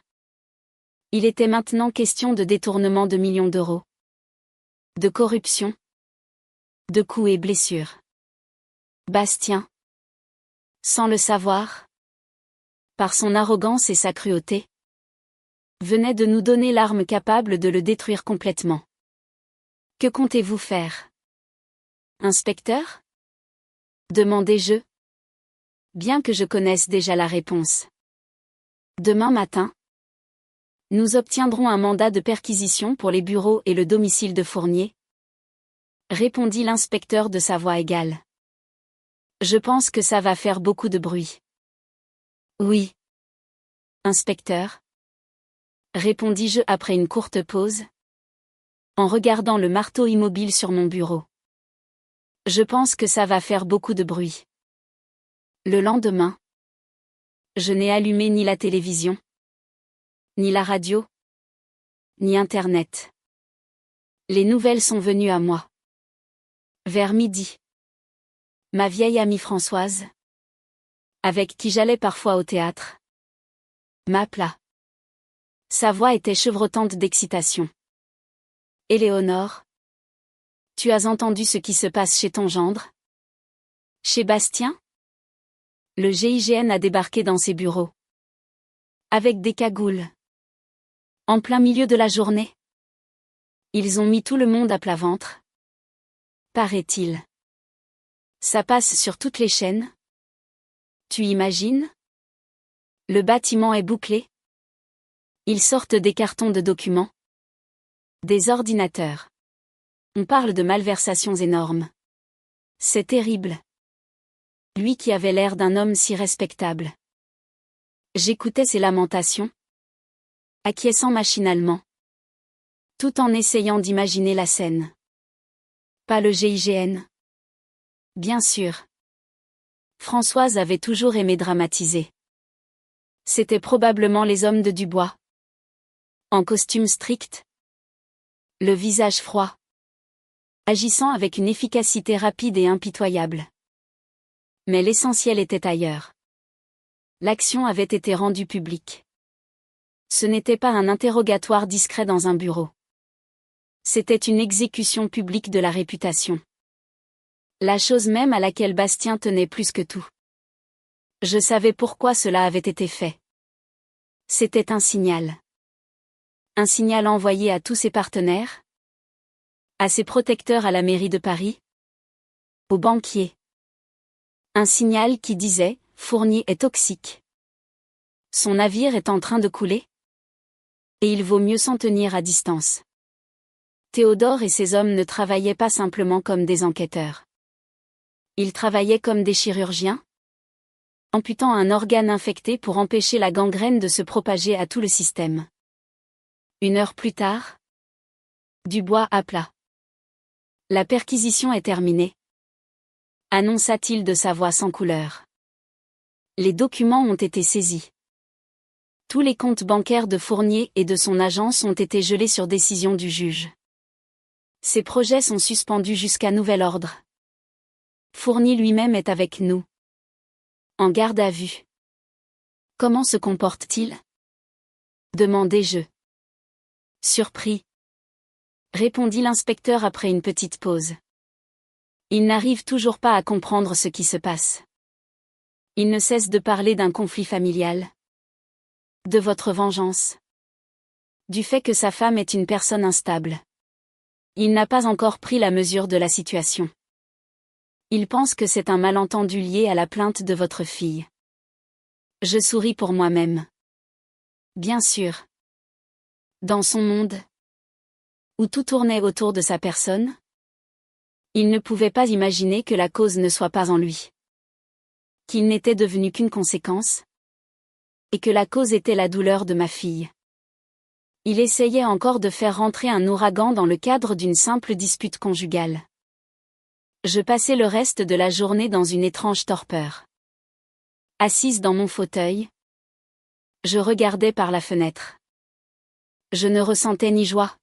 Il était maintenant question de détournement de millions d'euros. De corruption. De coups et blessures. Bastien, sans le savoir, par son arrogance et sa cruauté, venait de nous donner l'arme capable de le détruire complètement. Que comptez-vous faire, inspecteur ? Demandai-je, bien que je connaisse déjà la réponse. Demain matin, nous obtiendrons un mandat de perquisition pour les bureaux et le domicile de Fournier, répondit l'inspecteur de sa voix égale. Je pense que ça va faire beaucoup de bruit. Oui, inspecteur, répondis-je après une courte pause, en regardant le marteau immobile sur mon bureau. Je pense que ça va faire beaucoup de bruit. Le lendemain, je n'ai allumé ni la télévision, ni la radio, ni Internet. Les nouvelles sont venues à moi. Vers midi. Ma vieille amie Françoise, avec qui j'allais parfois au théâtre, m'appela. Sa voix était chevrotante d'excitation. Éléonore, tu as entendu ce qui se passe chez ton gendre ? Chez Bastien ? Le GIGN a débarqué dans ses bureaux. Avec des cagoules. En plein milieu de la journée. Ils ont mis tout le monde à plat ventre. Paraît-il. Ça passe sur toutes les chaînes. Tu imagines ? Le bâtiment est bouclé. Ils sortent des cartons de documents. Des ordinateurs. On parle de malversations énormes. C'est terrible. Lui qui avait l'air d'un homme si respectable. J'écoutais ses lamentations, acquiesçant machinalement, tout en essayant d'imaginer la scène. Pas le GIGN. Bien sûr. Françoise avait toujours aimé dramatiser. C'étaient probablement les hommes de Dubois. En costume strict. Le visage froid. Agissant avec une efficacité rapide et impitoyable. Mais l'essentiel était ailleurs. L'action avait été rendue publique. Ce n'était pas un interrogatoire discret dans un bureau. C'était une exécution publique de la réputation. La chose même à laquelle Bastien tenait plus que tout. Je savais pourquoi cela avait été fait. C'était un signal. Un signal envoyé à tous ses partenaires, à ses protecteurs à la mairie de Paris, aux banquiers. Un signal qui disait « Fournier est toxique. Son navire est en train de couler. Et il vaut mieux s'en tenir à distance. » Théodore et ses hommes ne travaillaient pas simplement comme des enquêteurs. Ils travaillaient comme des chirurgiens, amputant un organe infecté pour empêcher la gangrène de se propager à tout le système. 1 heure plus tard, Dubois appela. La perquisition est terminée. annonça-t-il de sa voix sans couleur. Les documents ont été saisis. Tous les comptes bancaires de Fournier et de son agence ont été gelés sur décision du juge. Ces projets sont suspendus jusqu'à nouvel ordre. Fournier lui-même est avec nous. En garde à vue. Comment se comporte-t-il? Demandai-je. Surpris. Répondit l'inspecteur après une petite pause. Il n'arrive toujours pas à comprendre ce qui se passe. Il ne cesse de parler d'un conflit familial. De votre vengeance. Du fait que sa femme est une personne instable. Il n'a pas encore pris la mesure de la situation. Il pense que c'est un malentendu lié à la plainte de votre fille. Je souris pour moi-même. Bien sûr. Dans son monde, où tout tournait autour de sa personne, il ne pouvait pas imaginer que la cause ne soit pas en lui. Qu'il n'était devenu qu'une conséquence. Et que la cause était la douleur de ma fille. Il essayait encore de faire rentrer un ouragan dans le cadre d'une simple dispute conjugale. Je passai le reste de la journée dans une étrange torpeur. Assise dans mon fauteuil, je regardais par la fenêtre. Je ne ressentais ni joie,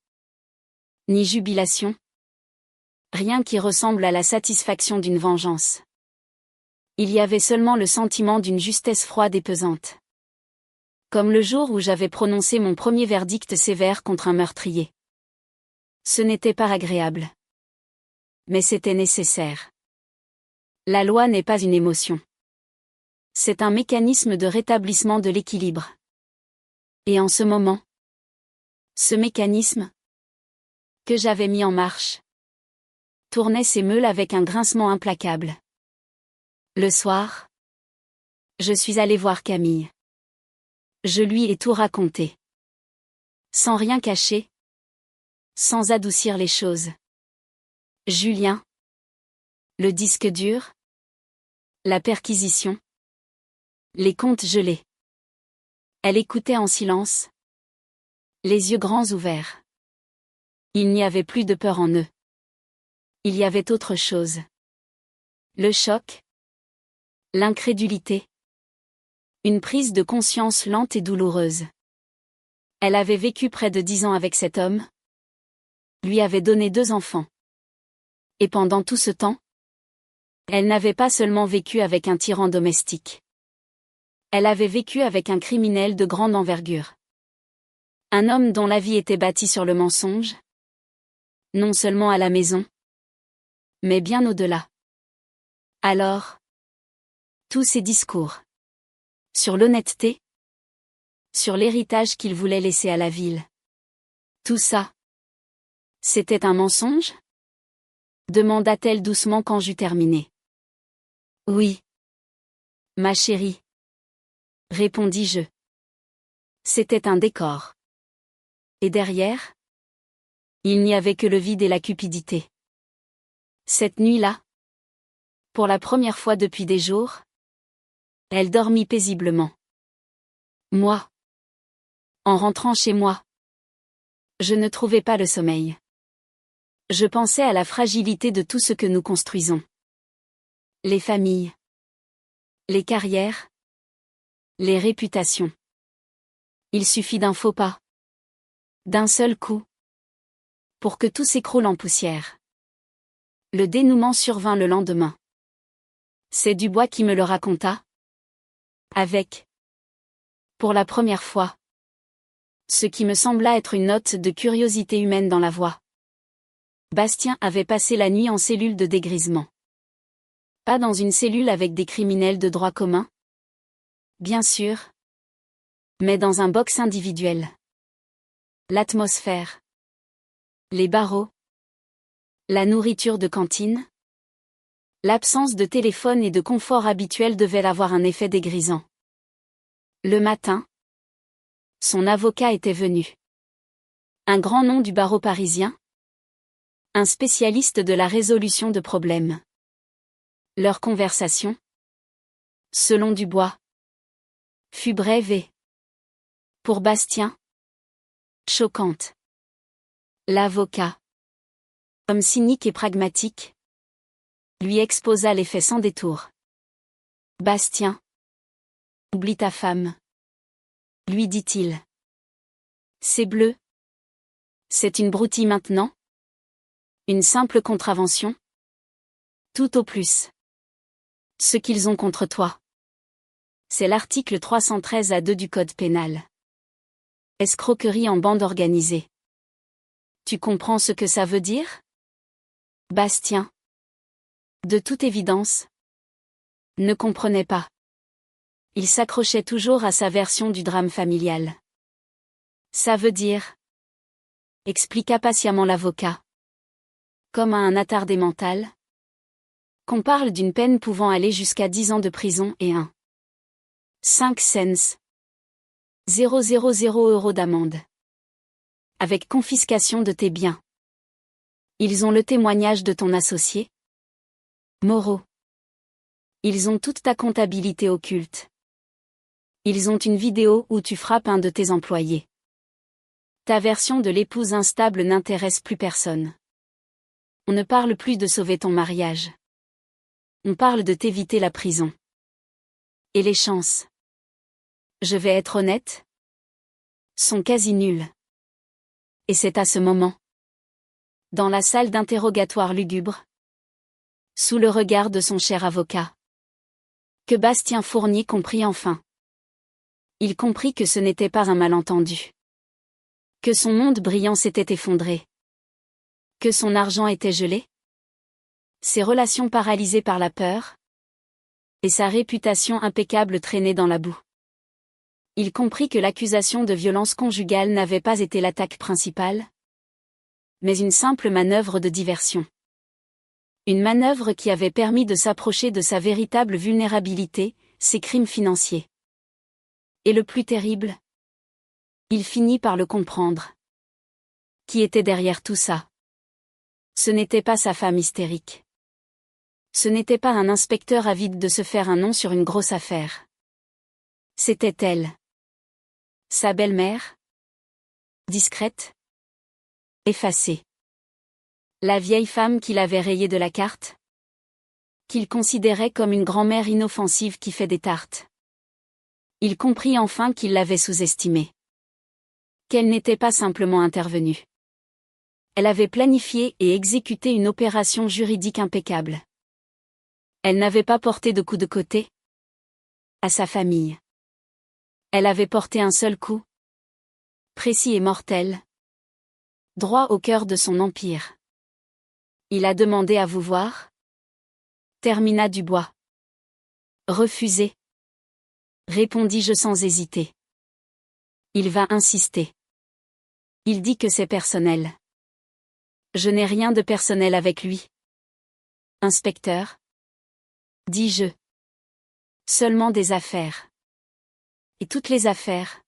ni jubilation. Rien qui ressemble à la satisfaction d'une vengeance. Il y avait seulement le sentiment d'une justesse froide et pesante. Comme le jour où j'avais prononcé mon premier verdict sévère contre un meurtrier. Ce n'était pas agréable. Mais c'était nécessaire. La loi n'est pas une émotion. C'est un mécanisme de rétablissement de l'équilibre. Et en ce moment, ce mécanisme, que j'avais mis en marche, tournait ses meules avec un grincement implacable. Le soir, je suis allé voir Camille. Je lui ai tout raconté. Sans rien cacher. Sans adoucir les choses. Julien. Le disque dur. La perquisition. Les comptes gelés. Elle écoutait en silence. Les yeux grands ouverts. Il n'y avait plus de peur en eux. Il y avait autre chose. Le choc. L'incrédulité. Une prise de conscience lente et douloureuse. Elle avait vécu près de 10 ans avec cet homme. Lui avait donné 2 enfants. Et pendant tout ce temps, elle n'avait pas seulement vécu avec un tyran domestique. Elle avait vécu avec un criminel de grande envergure. Un homme dont la vie était bâtie sur le mensonge. Non seulement à la maison, mais bien au-delà. Alors, tous ces discours. Sur l'honnêteté. Sur l'héritage qu'il voulait laisser à la ville. Tout ça. C'était un mensonge? Demanda-t-elle doucement quand j'eus terminé. Oui. Ma chérie. Répondis-je. C'était un décor. Et derrière? Il n'y avait que le vide et la cupidité. Cette nuit-là, pour la première fois depuis des jours, elle dormit paisiblement. Moi. En rentrant chez moi, je ne trouvais pas le sommeil. Je pensais à la fragilité de tout ce que nous construisons. Les familles. Les carrières. Les réputations. Il suffit d'un faux pas. D'un seul coup. Pour que tout s'écroule en poussière. Le dénouement survint le lendemain. C'est Dubois qui me le raconta. Avec. Pour la première fois. Ce qui me sembla être une note de curiosité humaine dans la voix. Bastien avait passé la nuit en cellule de dégrisement. Pas dans une cellule avec des criminels de droit commun. Bien sûr. Mais dans un box individuel. L'atmosphère. Les barreaux. La nourriture de cantine. L'absence de téléphone et de confort habituel devait avoir un effet dégrisant. Le matin, son avocat était venu. Un grand nom du barreau parisien. Un spécialiste de la résolution de problèmes. Leur conversation, selon Dubois, fut brève et, pour Bastien, choquante. L'avocat, homme cynique et pragmatique, lui exposa les faits sans détour. Bastien. Oublie ta femme. Lui dit-il. C'est bleu. C'est une broutille maintenant? Une simple contravention? Tout au plus. Ce qu'ils ont contre toi. C'est l'article 313A2 du Code pénal. Escroquerie en bande organisée. Tu comprends ce que ça veut dire? Bastien. De toute évidence. Ne comprenait pas. Il s'accrochait toujours à sa version du drame familial. Ça veut dire. Expliqua patiemment l'avocat. Comme à un attardé mental. Qu'on parle d'une peine pouvant aller jusqu'à 10 ans de prison et 5 cents. 000 € d'amende. Avec confiscation de tes biens. Ils ont le témoignage de ton associé? Moreau. Ils ont toute ta comptabilité occulte. Ils ont une vidéo où tu frappes un de tes employés. Ta version de l'épouse instable n'intéresse plus personne. On ne parle plus de sauver ton mariage. On parle de t'éviter la prison. Et les chances? Je vais être honnête? Sont quasi nulles. Et c'est à ce moment. Dans la salle d'interrogatoire lugubre. Sous le regard de son cher avocat. Que Bastien Fournier comprit enfin. Il comprit que ce n'était pas un malentendu. Que son monde brillant s'était effondré. Que son argent était gelé. Ses relations paralysées par la peur. Et sa réputation impeccable traînée dans la boue. Il comprit que l'accusation de violence conjugale n'avait pas été l'attaque principale, mais une simple manœuvre de diversion. Une manœuvre qui avait permis de s'approcher de sa véritable vulnérabilité, ses crimes financiers. Et le plus terrible? Il finit par le comprendre. Qui était derrière tout ça? Ce n'était pas sa femme hystérique. Ce n'était pas un inspecteur avide de se faire un nom sur une grosse affaire. C'était elle. Sa belle-mère? Discrète? Effacée. La vieille femme qu'il avait rayée de la carte? Qu'il considérait comme une grand-mère inoffensive qui fait des tartes. Il comprit enfin qu'il l'avait sous-estimée. Qu'elle n'était pas simplement intervenue. Elle avait planifié et exécuté une opération juridique impeccable. Elle n'avait pas porté de coup de côté. À sa famille. Elle avait porté un seul coup. Précis et mortel. Droit au cœur de son empire. Il a demandé à vous voir? Termina Dubois. Refusé. Répondis-je sans hésiter. Il va insister. Il dit que c'est personnel. Je n'ai rien de personnel avec lui. Inspecteur? Dis-je. Seulement des affaires. Et toutes les affaires?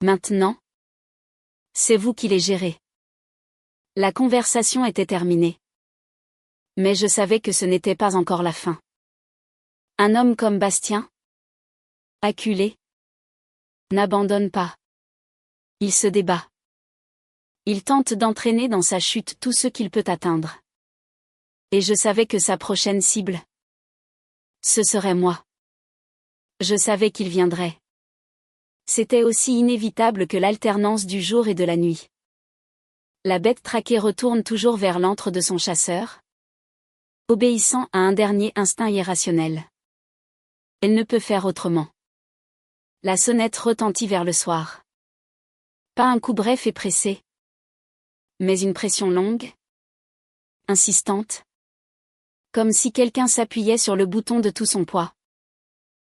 Maintenant? C'est vous qui les gérez. La conversation était terminée. Mais je savais que ce n'était pas encore la fin. Un homme comme Bastien? Acculé? N'abandonne pas. Il se débat. Il tente d'entraîner dans sa chute tout ce qu'il peut atteindre. Et je savais que sa prochaine cible? Ce serait moi. Je savais qu'il viendrait. C'était aussi inévitable que l'alternance du jour et de la nuit. La bête traquée retourne toujours vers l'antre de son chasseur, obéissant à un dernier instinct irrationnel. Elle ne peut faire autrement. La sonnette retentit vers le soir. Pas un coup bref et pressé, mais une pression longue, insistante, comme si quelqu'un s'appuyait sur le bouton de tout son poids,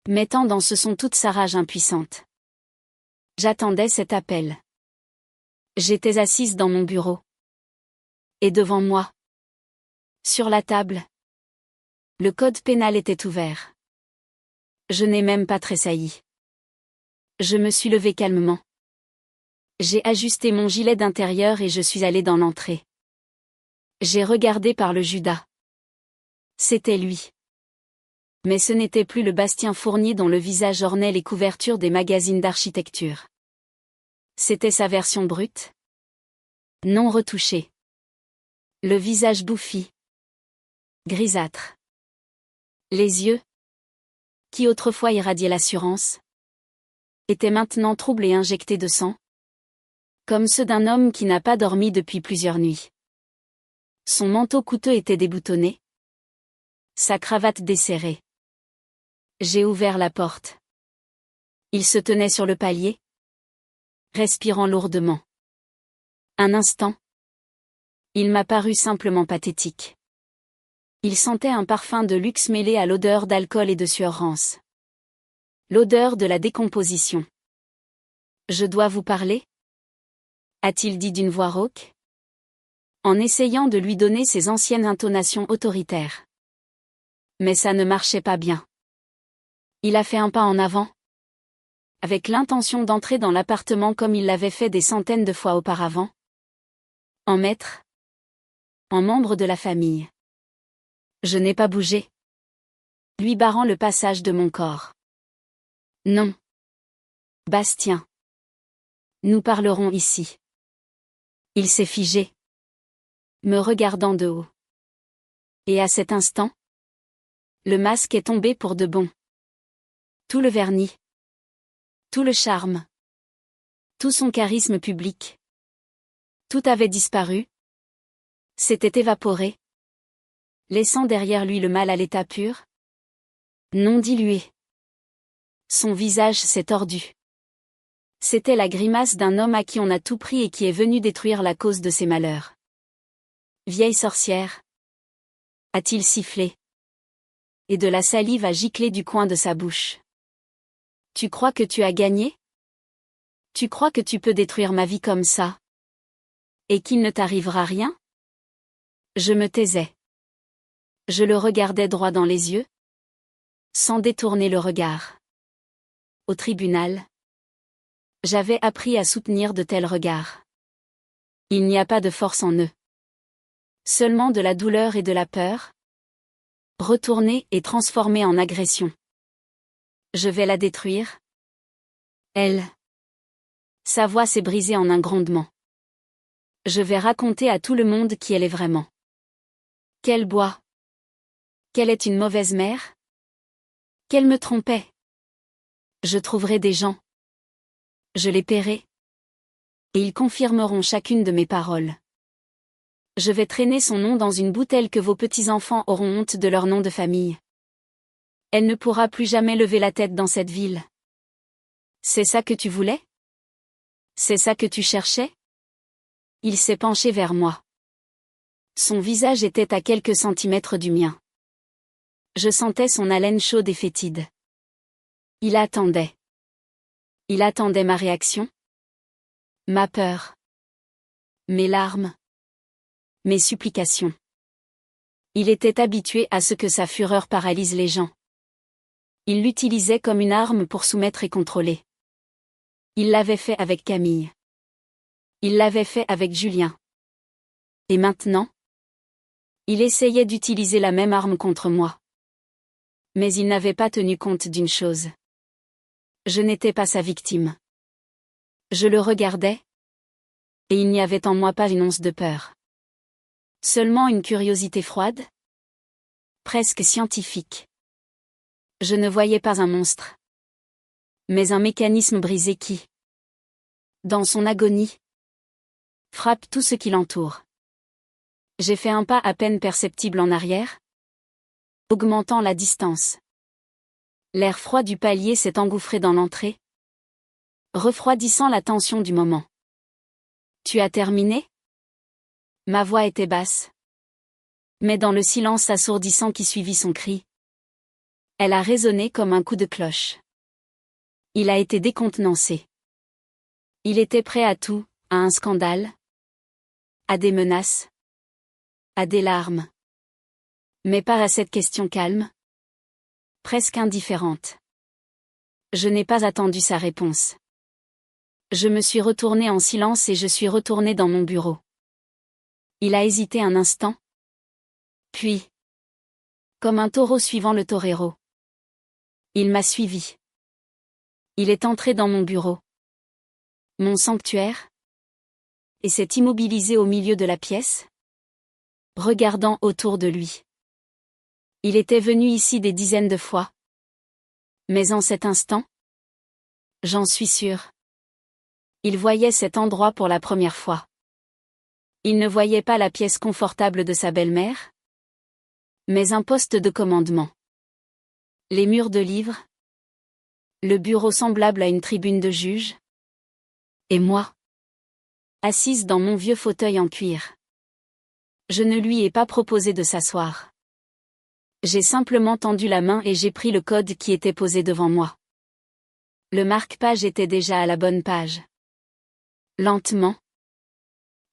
mettant dans ce son toute sa rage impuissante. J'attendais cet appel. J'étais assise dans mon bureau. Et devant moi, sur la table, le code pénal était ouvert. Je n'ai même pas tressailli. Je me suis levée calmement. J'ai ajusté mon gilet d'intérieur et je suis allée dans l'entrée. J'ai regardé par le Judas. C'était lui. Mais ce n'était plus le Bastien Fournier dont le visage ornait les couvertures des magazines d'architecture. C'était sa version brute. Non retouchée. Le visage bouffi. Grisâtre. Les yeux, qui autrefois irradiaient l'assurance, étaient maintenant troubles et injectés de sang, comme ceux d'un homme qui n'a pas dormi depuis plusieurs nuits. Son manteau coûteux était déboutonné, sa cravate desserrée. J'ai ouvert la porte. Il se tenait sur le palier, respirant lourdement. Un instant. Il m'a paru simplement pathétique. Il sentait un parfum de luxe mêlé à l'odeur d'alcool et de sueur rance. L'odeur de la décomposition. Je dois vous parler ? A-t-il dit d'une voix rauque, en essayant de lui donner ses anciennes intonations autoritaires. Mais ça ne marchait pas bien. Il a fait un pas en avant, avec l'intention d'entrer dans l'appartement comme il l'avait fait des centaines de fois auparavant. En maître, en membre de la famille. Je n'ai pas bougé, lui barrant le passage de mon corps. Non. Bastien. Nous parlerons ici. Il s'est figé, me regardant de haut. Et à cet instant, le masque est tombé pour de bon. Tout le vernis, tout le charme, tout son charisme public. Tout avait disparu, s'était évaporé, laissant derrière lui le mal à l'état pur, non dilué. Son visage s'est tordu. C'était la grimace d'un homme à qui on a tout pris et qui est venu détruire la cause de ses malheurs. Vieille sorcière, a-t-il sifflé. Et de la salive a giclé du coin de sa bouche. Tu crois que tu as gagné ? Tu crois que tu peux détruire ma vie comme ça ? Et qu'il ne t'arrivera rien ? Je me taisais. Je le regardais droit dans les yeux, sans détourner le regard. Au tribunal, j'avais appris à soutenir de tels regards. Il n'y a pas de force en eux. Seulement de la douleur et de la peur, retournée et transformée en agression. Je vais la détruire. Elle. Sa voix s'est brisée en un grondement. Je vais raconter à tout le monde qui elle est vraiment. Qu'elle boit. Qu'elle est une mauvaise mère. Qu'elle me trompait. Je trouverai des gens. Je les paierai. Et ils confirmeront chacune de mes paroles. Je vais traîner son nom dans une bouteille que vos petits-enfants auront honte de leur nom de famille. Elle ne pourra plus jamais lever la tête dans cette ville. C'est ça que tu voulais ? C'est ça que tu cherchais ? Il s'est penché vers moi. Son visage était à quelques centimètres du mien. Je sentais son haleine chaude et fétide. Il attendait. Il attendait ma réaction. Ma peur. Mes larmes. Mes supplications. Il était habitué à ce que sa fureur paralyse les gens. Il l'utilisait comme une arme pour soumettre et contrôler. Il l'avait fait avec Camille. Il l'avait fait avec Julien. Et maintenant ? Il essayait d'utiliser la même arme contre moi. Mais il n'avait pas tenu compte d'une chose. Je n'étais pas sa victime. Je le regardais. Et il n'y avait en moi pas une once de peur. Seulement une curiosité froide. Presque scientifique. Je ne voyais pas un monstre. Mais un mécanisme brisé qui, dans son agonie, frappe tout ce qui l'entoure. J'ai fait un pas à peine perceptible en arrière, augmentant la distance. L'air froid du palier s'est engouffré dans l'entrée, refroidissant la tension du moment. Tu as terminé ? Ma voix était basse. Mais dans le silence assourdissant qui suivit son cri, elle a résonné comme un coup de cloche. Il a été décontenancé. Il était prêt à tout, à un scandale, à des menaces, à des larmes. Mais pas à cette question calme, presque indifférente. Je n'ai pas attendu sa réponse. Je me suis retournée en silence et je suis retournée dans mon bureau. Il a hésité un instant. Puis, comme un taureau suivant le torero, il m'a suivi. Il est entré dans mon bureau. Mon sanctuaire. Et s'est immobilisé au milieu de la pièce, regardant autour de lui. Il était venu ici des dizaines de fois. Mais en cet instant, j'en suis sûre, il voyait cet endroit pour la première fois. Il ne voyait pas la pièce confortable de sa belle-mère, mais un poste de commandement. Les murs de livres, le bureau semblable à une tribune de juge, et moi, assise dans mon vieux fauteuil en cuir. Je ne lui ai pas proposé de s'asseoir. J'ai simplement tendu la main et j'ai pris le code qui était posé devant moi. Le marque-page était déjà à la bonne page. Lentement,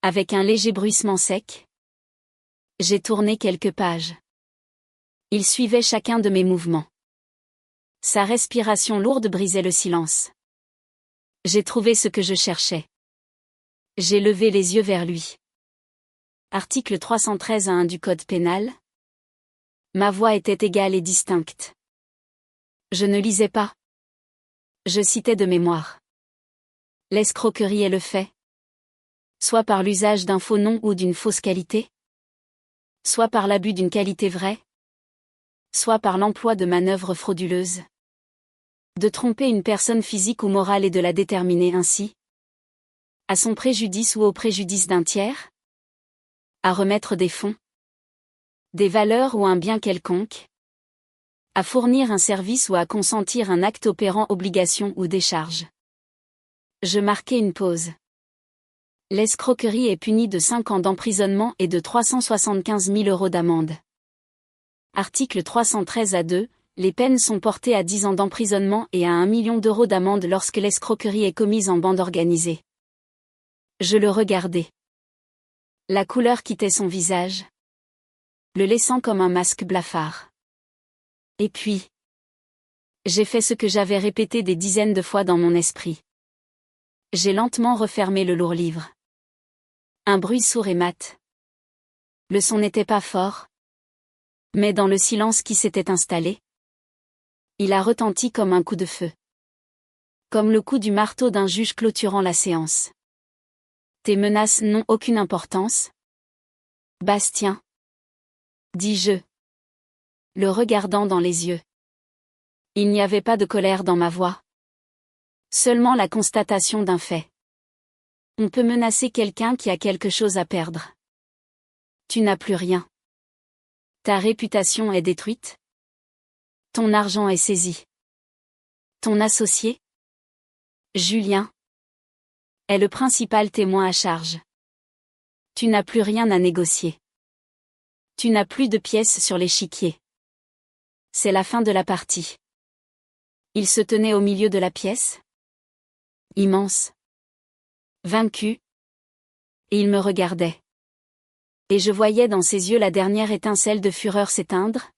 avec un léger bruissement sec, j'ai tourné quelques pages. Il suivait chacun de mes mouvements. Sa respiration lourde brisait le silence. J'ai trouvé ce que je cherchais. J'ai levé les yeux vers lui. Article 313-1 du Code pénal. Ma voix était égale et distincte. Je ne lisais pas. Je citais de mémoire. L'escroquerie est le fait, soit par l'usage d'un faux nom ou d'une fausse qualité, soit par l'abus d'une qualité vraie, soit par l'emploi de manœuvres frauduleuses. De tromper une personne physique ou morale et de la déterminer ainsi, à son préjudice ou au préjudice d'un tiers, à remettre des fonds, des valeurs ou un bien quelconque, à fournir un service ou à consentir un acte opérant obligation ou décharge. Je marquai une pause. L'escroquerie est punie de 5 ans d'emprisonnement et de 375 000 € d'amende. Article 313-2, les peines sont portées à 10 ans d'emprisonnement et à 1 million d'euros d'amende lorsque l'escroquerie est commise en bande organisée. Je le regardais. La couleur quittait son visage, le laissant comme un masque blafard. Et puis, j'ai fait ce que j'avais répété des dizaines de fois dans mon esprit. J'ai lentement refermé le lourd livre. Un bruit sourd et mat. Le son n'était pas fort, mais dans le silence qui s'était installé, il a retenti comme un coup de feu. Comme le coup du marteau d'un juge clôturant la séance. Tes menaces n'ont aucune importance, Bastien, dis-je, le regardant dans les yeux. Il n'y avait pas de colère dans ma voix. Seulement la constatation d'un fait. On peut menacer quelqu'un qui a quelque chose à perdre. Tu n'as plus rien. Ta réputation est détruite. Ton argent est saisi. Ton associé, Julien, est le principal témoin à charge. Tu n'as plus rien à négocier. Tu n'as plus de pièces sur l'échiquier. C'est la fin de la partie. Il se tenait au milieu de la pièce, immense, vaincu, et il me regardait. Et je voyais dans ses yeux la dernière étincelle de fureur s'éteindre,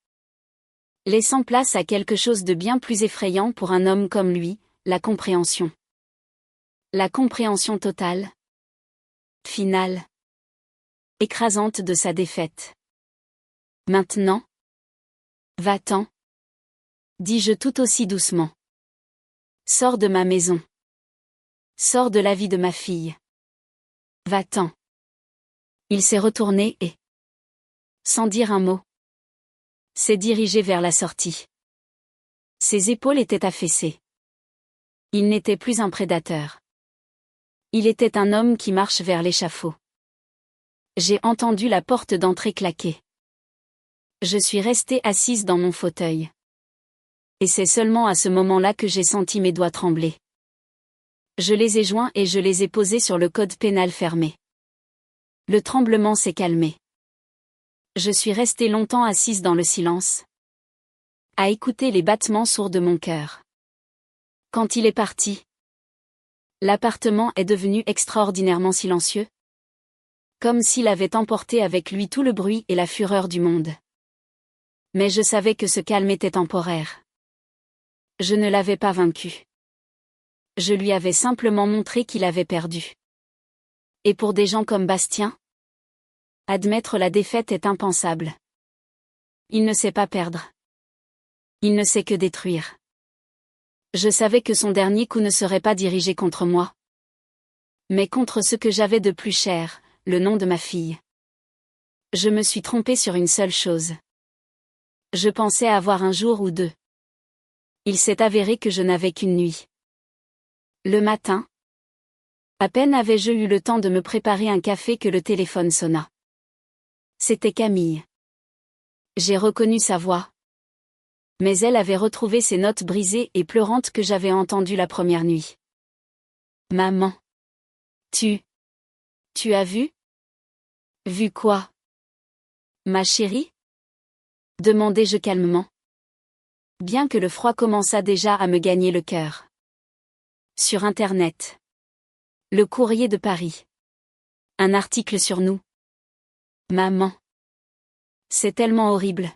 laissant place à quelque chose de bien plus effrayant pour un homme comme lui, la compréhension. La compréhension totale, finale, écrasante de sa défaite. Maintenant, va-t'en, dis-je tout aussi doucement. Sors de ma maison. Sors de la vie de ma fille. Va-t'en. Il s'est retourné et, sans dire un mot, s'est dirigé vers la sortie. Ses épaules étaient affaissées. Il n'était plus un prédateur. Il était un homme qui marche vers l'échafaud. J'ai entendu la porte d'entrée claquer. Je suis restée assise dans mon fauteuil. Et c'est seulement à ce moment-là que j'ai senti mes doigts trembler. Je les ai joints et je les ai posés sur le code pénal fermé. Le tremblement s'est calmé. Je suis restée longtemps assise dans le silence, à écouter les battements sourds de mon cœur. Quand il est parti, l'appartement est devenu extraordinairement silencieux, comme s'il avait emporté avec lui tout le bruit et la fureur du monde. Mais je savais que ce calme était temporaire. Je ne l'avais pas vaincu. Je lui avais simplement montré qu'il avait perdu. Et pour des gens comme Bastien, admettre la défaite est impensable. Il ne sait pas perdre. Il ne sait que détruire. Je savais que son dernier coup ne serait pas dirigé contre moi, mais contre ce que j'avais de plus cher, le nom de ma fille. Je me suis trompée sur une seule chose. Je pensais avoir un jour ou deux. Il s'est avéré que je n'avais qu'une nuit. Le matin, à peine avais-je eu le temps de me préparer un café que le téléphone sonna. C'était Camille. J'ai reconnu sa voix. Mais elle avait retrouvé ces notes brisées et pleurantes que j'avais entendues la première nuit. Maman. Tu as vu? Vu quoi? Ma chérie? Demandai-je calmement. Bien que le froid commençât déjà à me gagner le cœur. Sur Internet. Le Courrier de Paris. Un article sur nous. Maman. C'est tellement horrible.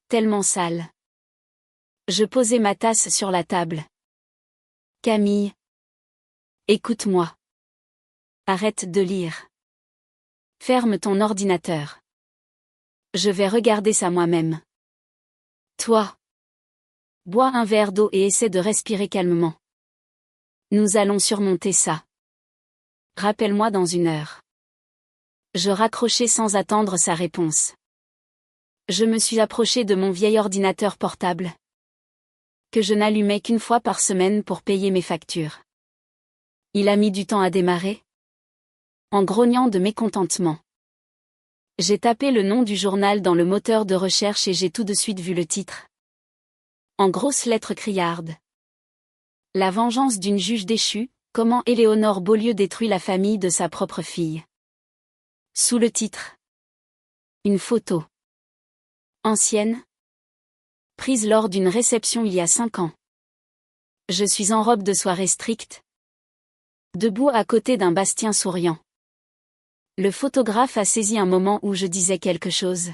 Tellement sale. Je posai ma tasse sur la table. Camille. Écoute-moi. Arrête de lire. Ferme ton ordinateur. Je vais regarder ça moi-même. Toi. Bois un verre d'eau et essaie de respirer calmement. Nous allons surmonter ça. Rappelle-moi dans 1 heure. Je raccrochai sans attendre sa réponse. Je me suis approché de mon vieil ordinateur portable, que je n'allumais qu'une fois par semaine pour payer mes factures. Il a mis du temps à démarrer, en grognant de mécontentement. J'ai tapé le nom du journal dans le moteur de recherche et j'ai tout de suite vu le titre. En grosses lettres criardes. La vengeance d'une juge déchue, comment Éléonore Beaulieu détruit la famille de sa propre fille. Sous le titre. Une photo. Ancienne. Prise lors d'une réception il y a 5 ans. Je suis en robe de soirée stricte. Debout à côté d'un Bastien souriant. Le photographe a saisi un moment où je disais quelque chose.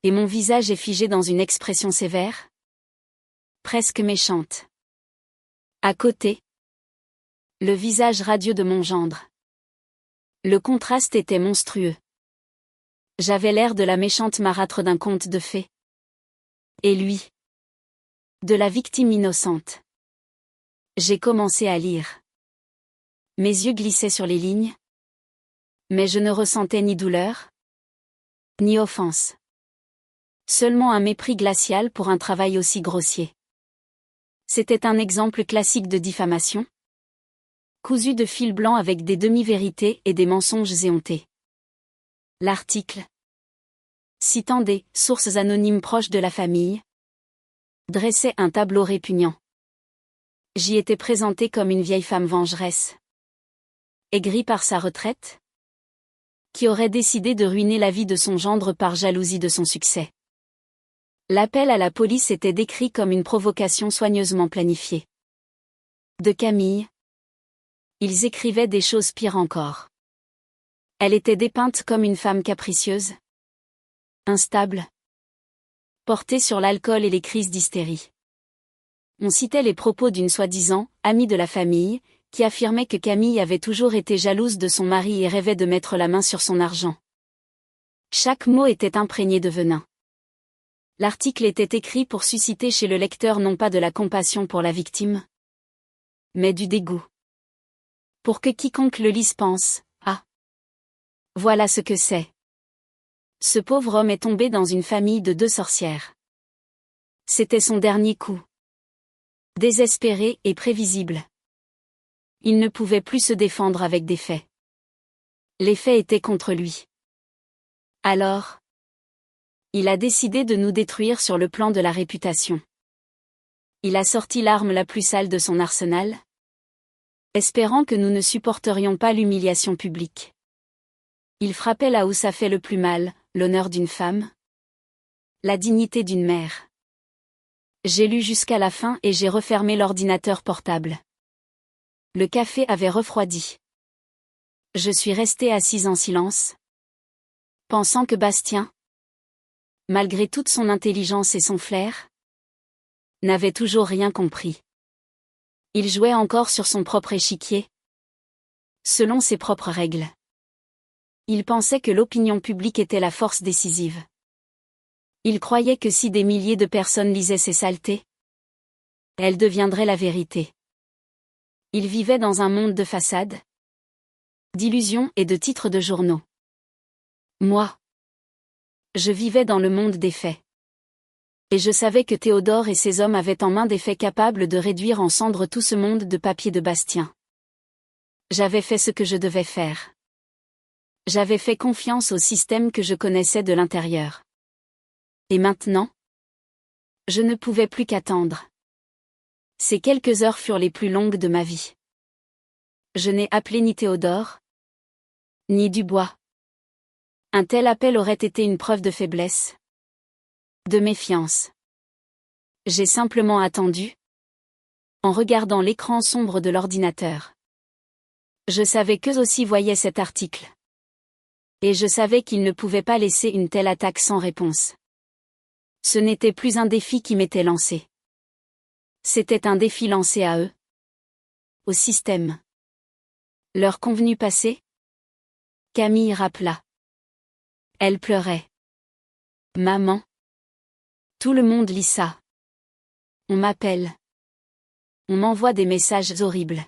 Et mon visage est figé dans une expression sévère. Presque méchante. À côté. Le visage radieux de mon gendre. Le contraste était monstrueux. J'avais l'air de la méchante marâtre d'un conte de fées. Et lui. De la victime innocente. J'ai commencé à lire. Mes yeux glissaient sur les lignes. Mais je ne ressentais ni douleur, ni offense. Seulement un mépris glacial pour un travail aussi grossier. C'était un exemple classique de diffamation. Cousu de fil blanc avec des demi-vérités et des mensonges éhontés. L'article, citant des sources anonymes proches de la famille, dressait un tableau répugnant. J'y étais présentée comme une vieille femme vengeresse. Aigrie par sa retraite, qui aurait décidé de ruiner la vie de son gendre par jalousie de son succès. L'appel à la police était décrit comme une provocation soigneusement planifiée. De Camille, ils écrivaient des choses pires encore. Elle était dépeinte comme une femme capricieuse, instable, portée sur l'alcool et les crises d'hystérie. On citait les propos d'une soi-disant amie de la famille, qui affirmait que Camille avait toujours été jalouse de son mari et rêvait de mettre la main sur son argent. Chaque mot était imprégné de venin. L'article était écrit pour susciter chez le lecteur non pas de la compassion pour la victime, mais du dégoût. Pour que quiconque le lise pense, ah, voilà ce que c'est. Ce pauvre homme est tombé dans une famille de 2 sorcières. C'était son dernier coup. Désespéré et prévisible. Il ne pouvait plus se défendre avec des faits. Les faits étaient contre lui. Alors, il a décidé de nous détruire sur le plan de la réputation. Il a sorti l'arme la plus sale de son arsenal, espérant que nous ne supporterions pas l'humiliation publique. Il frappait là où ça fait le plus mal, l'honneur d'une femme, la dignité d'une mère. J'ai lu jusqu'à la fin et j'ai refermé l'ordinateur portable. Le café avait refroidi. Je suis restée assise en silence, pensant que Bastien, malgré toute son intelligence et son flair, n'avait toujours rien compris. Il jouait encore sur son propre échiquier, selon ses propres règles. Il pensait que l'opinion publique était la force décisive. Il croyait que si des milliers de personnes lisaient ces saletés, elles deviendraient la vérité. Il vivait dans un monde de façades, d'illusions et de titres de journaux. Moi, je vivais dans le monde des faits. Et je savais que Théodore et ses hommes avaient en main des faits capables de réduire en cendres tout ce monde de papier de Bastien. J'avais fait ce que je devais faire. J'avais fait confiance au système que je connaissais de l'intérieur. Et maintenant? Je ne pouvais plus qu'attendre. Ces quelques heures furent les plus longues de ma vie. Je n'ai appelé ni Théodore, ni Dubois. Un tel appel aurait été une preuve de faiblesse, de méfiance. J'ai simplement attendu, en regardant l'écran sombre de l'ordinateur. Je savais qu'eux aussi voyaient cet article. Et je savais qu'ils ne pouvaient pas laisser une telle attaque sans réponse. Ce n'était plus un défi qui m'était lancé. C'était un défi lancé à eux. Au système. L'heure convenue passée, Camille rappela. Elle pleurait. Maman. Tout le monde lit ça. On m'appelle. On m'envoie des messages horribles.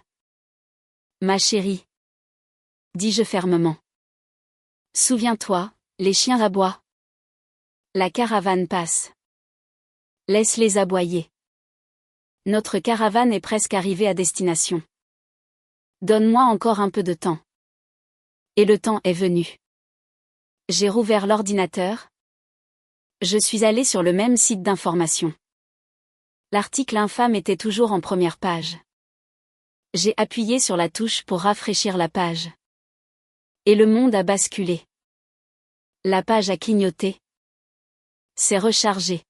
Ma chérie. Dis-je fermement. Souviens-toi, les chiens aboient. La caravane passe. Laisse-les aboyer. Notre caravane est presque arrivée à destination. Donne-moi encore un peu de temps. Et le temps est venu. J'ai rouvert l'ordinateur. Je suis allé sur le même site d'information. L'article infâme était toujours en première page. J'ai appuyé sur la touche pour rafraîchir la page. Et le monde a basculé. La page a clignoté. S'est rechargée.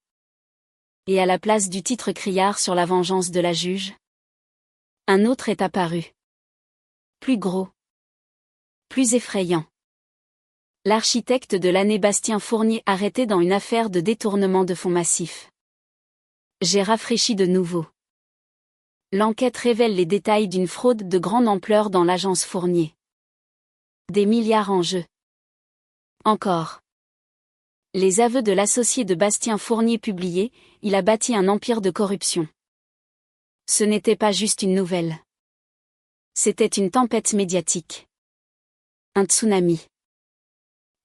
Et à la place du titre criard sur la vengeance de la juge, un autre est apparu. Plus gros. Plus effrayant. L'architecte de l'année Bastien Fournier arrêté dans une affaire de détournement de fonds massifs. J'ai rafraîchi de nouveau. L'enquête révèle les détails d'une fraude de grande ampleur dans l'agence Fournier. Des milliards en jeu. Encore. Les aveux de l'associé de Bastien Fournier publiés, il a bâti un empire de corruption. Ce n'était pas juste une nouvelle. C'était une tempête médiatique. Un tsunami.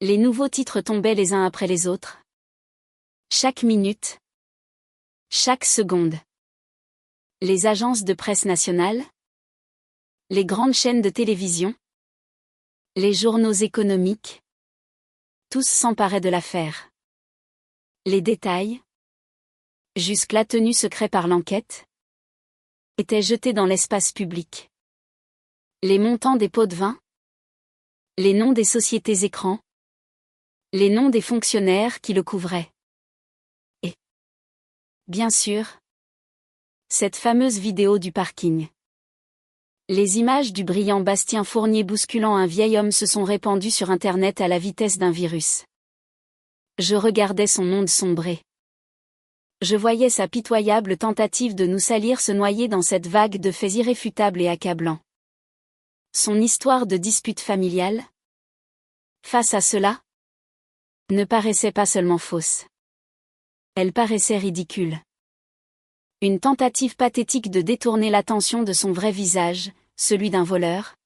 Les nouveaux titres tombaient les uns après les autres. Chaque minute. Chaque seconde. Les agences de presse nationales. Les grandes chaînes de télévision. Les journaux économiques. Tous s'emparaient de l'affaire. Les détails, jusque-là tenus secrets par l'enquête, étaient jetés dans l'espace public. Les montants des pots de vin, les noms des sociétés écrans, les noms des fonctionnaires qui le couvraient. Et, bien sûr, cette fameuse vidéo du parking. Les images du brillant Bastien Fournier bousculant un vieil homme se sont répandues sur Internet à la vitesse d'un virus. Je regardais son monde sombrer. Je voyais sa pitoyable tentative de nous salir se noyer dans cette vague de faits irréfutables et accablants. Son histoire de dispute familiale, face à cela, ne paraissait pas seulement fausse. Elle paraissait ridicule. Une tentative pathétique de détourner l'attention de son vrai visage, celui d'un voleur,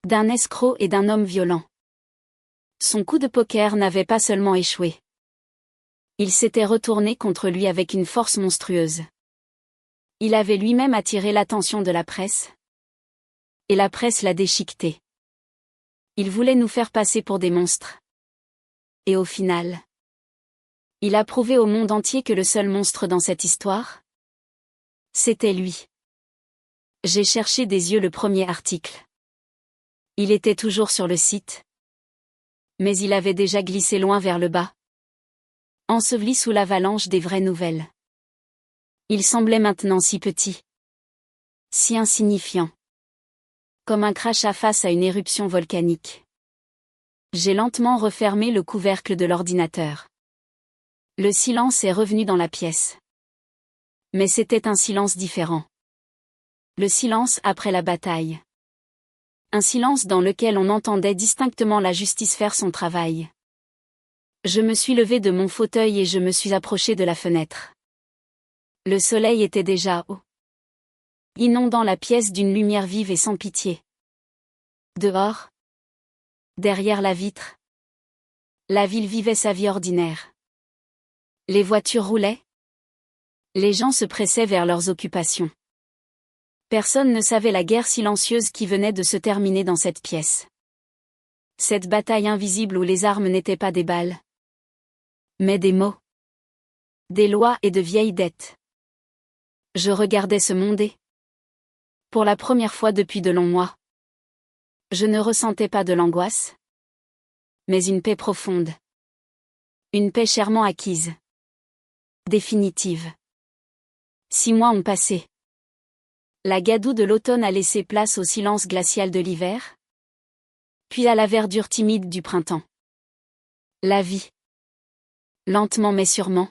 d'un escroc et d'un homme violent. Son coup de poker n'avait pas seulement échoué. Il s'était retourné contre lui avec une force monstrueuse. Il avait lui-même attiré l'attention de la presse. Et la presse l'a déchiqueté. Il voulait nous faire passer pour des monstres. Et au final, il a prouvé au monde entier que le seul monstre dans cette histoire, c'était lui. J'ai cherché des yeux le premier article. Il était toujours sur le site. Mais il avait déjà glissé loin vers le bas. Enseveli sous l'avalanche des vraies nouvelles. Il semblait maintenant si petit. Si insignifiant. Comme un crachat face à une éruption volcanique. J'ai lentement refermé le couvercle de l'ordinateur. Le silence est revenu dans la pièce. Mais c'était un silence différent. Le silence après la bataille. Un silence dans lequel on entendait distinctement la justice faire son travail. Je me suis levé de mon fauteuil et je me suis approché de la fenêtre. Le soleil était déjà haut, inondant la pièce d'une lumière vive et sans pitié. Dehors, derrière la vitre, la ville vivait sa vie ordinaire. Les voitures roulaient. Les gens se pressaient vers leurs occupations. Personne ne savait la guerre silencieuse qui venait de se terminer dans cette pièce. Cette bataille invisible où les armes n'étaient pas des balles, mais des mots, des lois et de vieilles dettes. Je regardais se monder. Pour la première fois depuis de longs mois. Je ne ressentais pas de l'angoisse, mais une paix profonde. Une paix chèrement acquise. Définitive. 6 mois ont passé. La gadoue de l'automne a laissé place au silence glacial de l'hiver, puis à la verdure timide du printemps. La vie, lentement mais sûrement,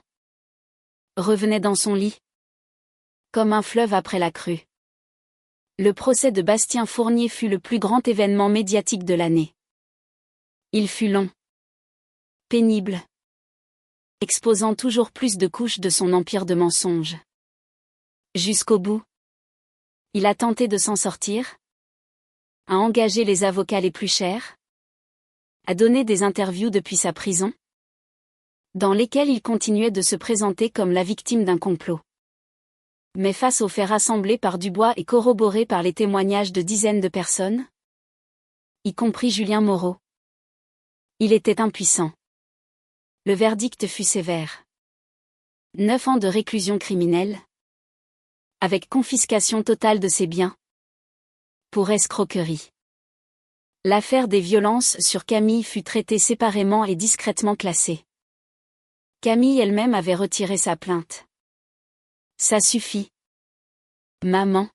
revenait dans son lit, comme un fleuve après la crue. Le procès de Bastien Fournier fut le plus grand événement médiatique de l'année. Il fut long, pénible, exposant toujours plus de couches de son empire de mensonges. Jusqu'au bout, il a tenté de s'en sortir, a engagé les avocats les plus chers, a donné des interviews depuis sa prison, dans lesquelles il continuait de se présenter comme la victime d'un complot. Mais face aux faits rassemblés par Dubois et corroborés par les témoignages de dizaines de personnes, y compris Julien Moreau, il était impuissant. Le verdict fut sévère. 9 ans de réclusion criminelle, avec confiscation totale de ses biens, pour escroquerie. L'affaire des violences sur Camille fut traitée séparément et discrètement classée. Camille elle-même avait retiré sa plainte. Ça suffit. Maman,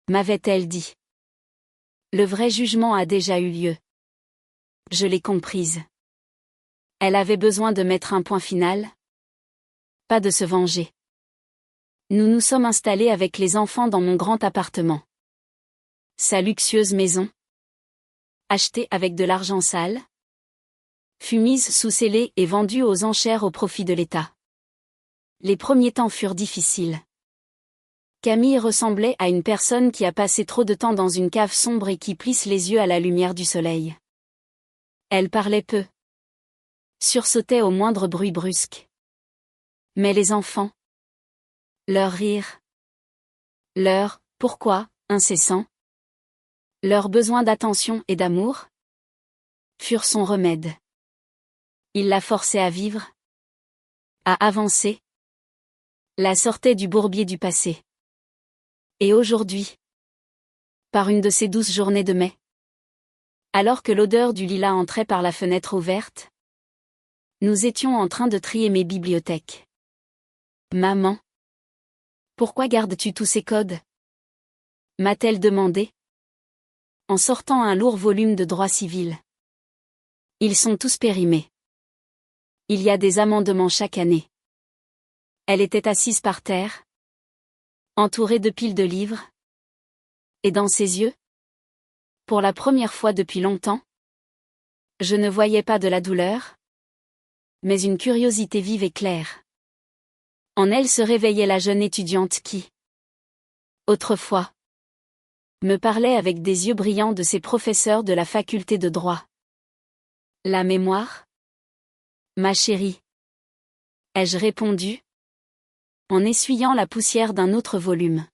m'avait-elle dit. Le vrai jugement a déjà eu lieu. Je l'ai comprise. Elle avait besoin de mettre un point final. Pas de se venger. Nous nous sommes installés avec les enfants dans mon grand appartement. Sa luxueuse maison, achetée avec de l'argent sale, fut mise sous scellé et vendue aux enchères au profit de l'État. Les premiers temps furent difficiles. Camille ressemblait à une personne qui a passé trop de temps dans une cave sombre et qui plisse les yeux à la lumière du soleil. Elle parlait peu, sursautait au moindre bruit brusque. Mais les enfants, leur rire, leur « pourquoi » incessant, leur besoin d'attention et d'amour, furent son remède. Il la forçait à vivre, à avancer, la sortait du bourbier du passé. Et aujourd'hui, par une de ces douces journées de mai, alors que l'odeur du lilas entrait par la fenêtre ouverte, nous étions en train de trier mes bibliothèques. Maman, pourquoi gardes-tu tous ces codes ? M'a-t-elle demandé, en sortant un lourd volume de droit civil. Ils sont tous périmés. Il y a des amendements chaque année. Elle était assise par terre, entourée de piles de livres, et dans ses yeux, pour la première fois depuis longtemps, je ne voyais pas de la douleur, mais une curiosité vive et claire. En elle se réveillait la jeune étudiante qui, autrefois, me parlait avec des yeux brillants de ses professeurs de la faculté de droit. La mémoire ? Ma chérie. Ai-je répondu, en essuyant la poussière d'un autre volume.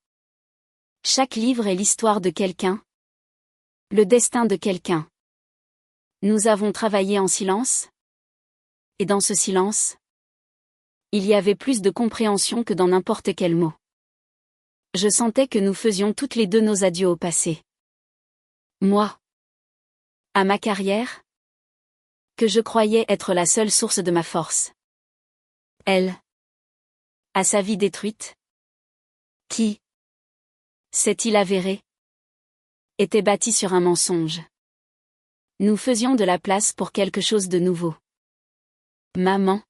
Chaque livre est l'histoire de quelqu'un, le destin de quelqu'un. Nous avons travaillé en silence, et dans ce silence, il y avait plus de compréhension que dans n'importe quel mot. Je sentais que nous faisions toutes les deux nos adieux au passé. Moi, à ma carrière, que je croyais être la seule source de ma force. Elle, à sa vie détruite, qui, s'est-il avéré, était bâtie sur un mensonge. Nous faisions de la place pour quelque chose de nouveau. Maman,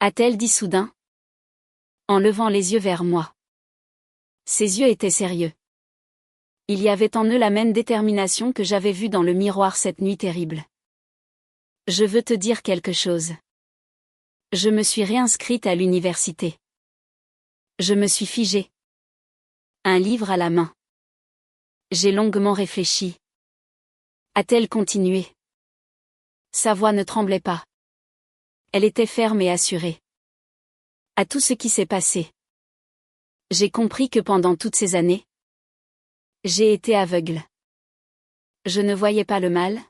a-t-elle dit soudain, en levant les yeux vers moi. Ses yeux étaient sérieux. Il y avait en eux la même détermination que j'avais vue dans le miroir cette nuit terrible. Je veux te dire quelque chose. Je me suis réinscrite à l'université. Je me suis figée. Un livre à la main. J'ai longuement réfléchi. A-t-elle continué ? Sa voix ne tremblait pas. Elle était ferme et assurée. À tout ce qui s'est passé. J'ai compris que pendant toutes ces années, j'ai été aveugle. Je ne voyais pas le mal,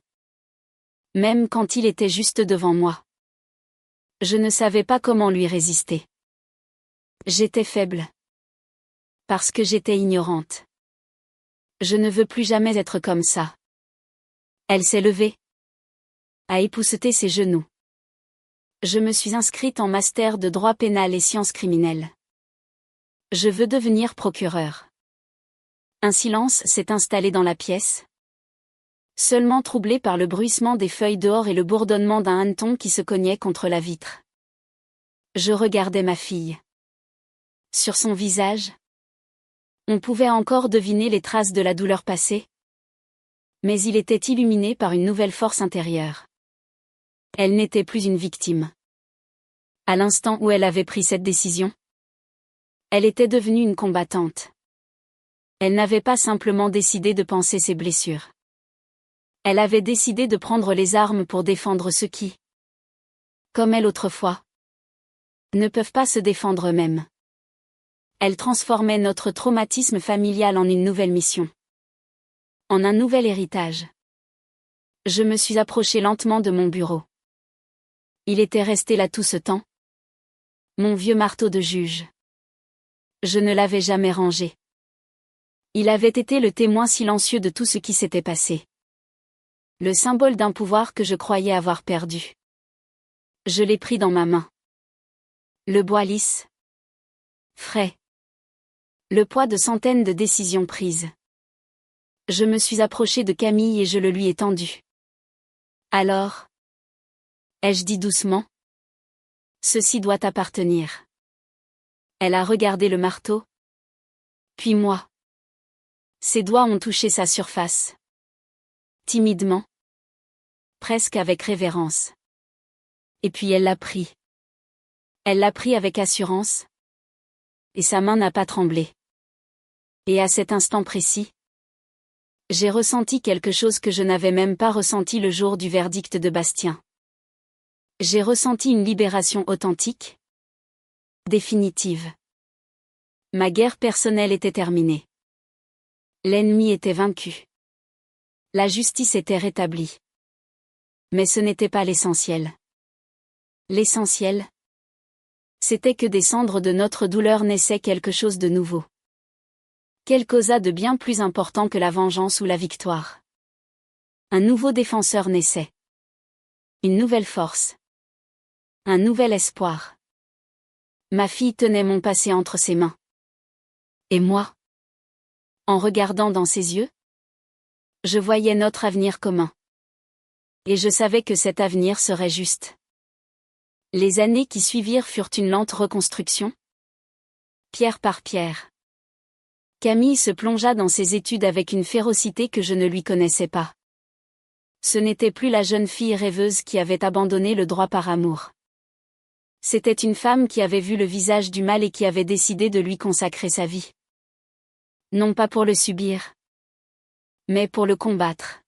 même quand il était juste devant moi. Je ne savais pas comment lui résister. J'étais faible. Parce que j'étais ignorante. Je ne veux plus jamais être comme ça. Elle s'est levée, a épousseté ses genoux. Je me suis inscrite en master de droit pénal et sciences criminelles. Je veux devenir procureur. Un silence s'est installé dans la pièce, seulement troublé par le bruissement des feuilles dehors et le bourdonnement d'un hanneton qui se cognait contre la vitre. Je regardais ma fille. Sur son visage, on pouvait encore deviner les traces de la douleur passée, mais il était illuminé par une nouvelle force intérieure. Elle n'était plus une victime. À l'instant où elle avait pris cette décision, elle était devenue une combattante. Elle n'avait pas simplement décidé de panser ses blessures. Elle avait décidé de prendre les armes pour défendre ceux qui, comme elle autrefois, ne peuvent pas se défendre eux-mêmes. Elle transformait notre traumatisme familial en une nouvelle mission. En un nouvel héritage. Je me suis approchée lentement de mon bureau. Il était resté là tout ce temps. Mon vieux marteau de juge. Je ne l'avais jamais rangé. Il avait été le témoin silencieux de tout ce qui s'était passé. Le symbole d'un pouvoir que je croyais avoir perdu. Je l'ai pris dans ma main. Le bois lisse. Frais. Le poids de centaines de décisions prises. Je me suis approchée de Camille et je le lui ai tendu. Alors, ai-je dit doucement, ceci doit t'appartenir. Elle a regardé le marteau. Puis moi. Ses doigts ont touché sa surface. Timidement. Presque avec révérence. Et puis elle l'a pris. Elle l'a pris avec assurance. Et sa main n'a pas tremblé. Et à cet instant précis, j'ai ressenti quelque chose que je n'avais même pas ressenti le jour du verdict de Bastien. J'ai ressenti une libération authentique, définitive. Ma guerre personnelle était terminée. L'ennemi était vaincu. La justice était rétablie. Mais ce n'était pas l'essentiel. L'essentiel, c'était que des cendres de notre douleur naissait quelque chose de nouveau. Quelque chose de bien plus important que la vengeance ou la victoire. Un nouveau défenseur naissait. Une nouvelle force. Un nouvel espoir. Ma fille tenait mon passé entre ses mains. Et moi, en regardant dans ses yeux, je voyais notre avenir commun. Et je savais que cet avenir serait juste. Les années qui suivirent furent une lente reconstruction. Pierre par pierre. Camille se plongea dans ses études avec une férocité que je ne lui connaissais pas. Ce n'était plus la jeune fille rêveuse qui avait abandonné le droit par amour. C'était une femme qui avait vu le visage du mal et qui avait décidé de lui consacrer sa vie. Non pas pour le subir, mais pour le combattre.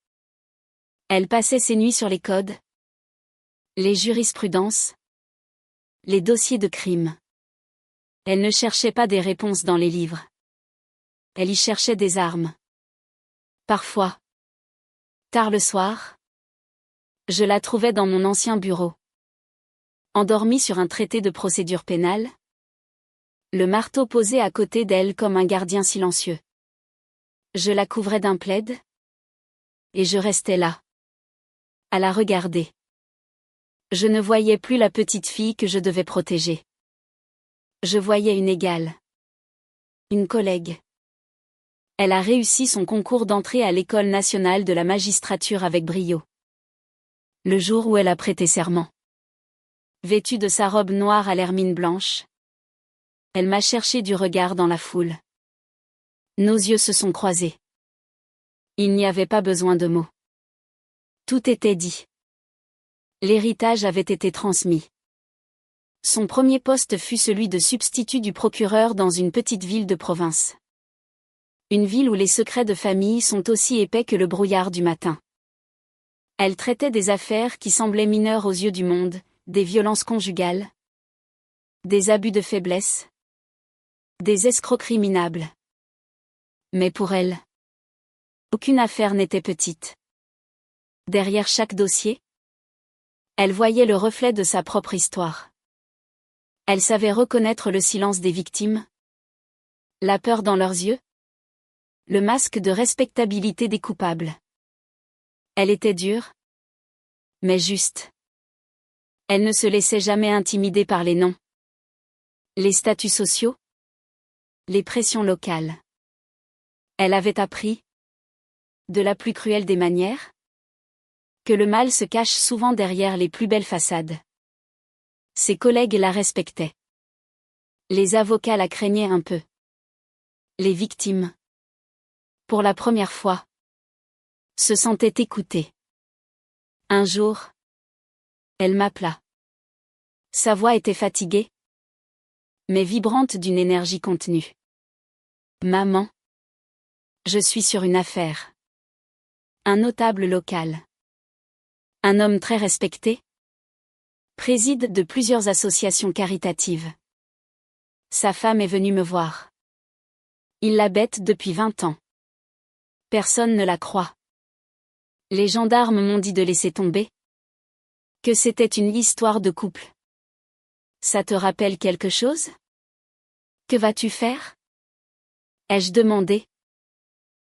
Elle passait ses nuits sur les codes, les jurisprudences, les dossiers de crime. Elle ne cherchait pas des réponses dans les livres. Elle y cherchait des armes. Parfois, tard le soir, je la trouvais dans mon ancien bureau. Endormie sur un traité de procédure pénale, le marteau posé à côté d'elle comme un gardien silencieux. Je la couvrais d'un plaid, et je restais là, à la regarder. Je ne voyais plus la petite fille que je devais protéger. Je voyais une égale. Une collègue. Elle a réussi son concours d'entrée à l'École nationale de la magistrature avec brio. Le jour où elle a prêté serment. Vêtue de sa robe noire à l'hermine blanche, elle m'a cherché du regard dans la foule. Nos yeux se sont croisés. Il n'y avait pas besoin de mots. Tout était dit. L'héritage avait été transmis. Son premier poste fut celui de substitut du procureur dans une petite ville de province. Une ville où les secrets de famille sont aussi épais que le brouillard du matin. Elle traitait des affaires qui semblaient mineures aux yeux du monde, des violences conjugales, des abus de faiblesse, des escroqueries minables. Mais pour elle, aucune affaire n'était petite. Derrière chaque dossier, elle voyait le reflet de sa propre histoire. Elle savait reconnaître le silence des victimes, la peur dans leurs yeux, le masque de respectabilité des coupables. Elle était dure, mais juste. Elle ne se laissait jamais intimider par les noms, les statuts sociaux, les pressions locales. Elle avait appris, de la plus cruelle des manières, que le mal se cache souvent derrière les plus belles façades. Ses collègues la respectaient. Les avocats la craignaient un peu. Les victimes, pour la première fois, se sentaient écoutées. Un jour, elle m'appela. Sa voix était fatiguée, mais vibrante d'une énergie contenue. Maman, je suis sur une affaire. Un notable local. Un homme très respecté, préside de plusieurs associations caritatives. Sa femme est venue me voir. Il la bête depuis 20 ans. Personne ne la croit. Les gendarmes m'ont dit de laisser tomber. Que c'était une histoire de couple. Ça te rappelle quelque chose? Que vas-tu faire? Ai-je demandé?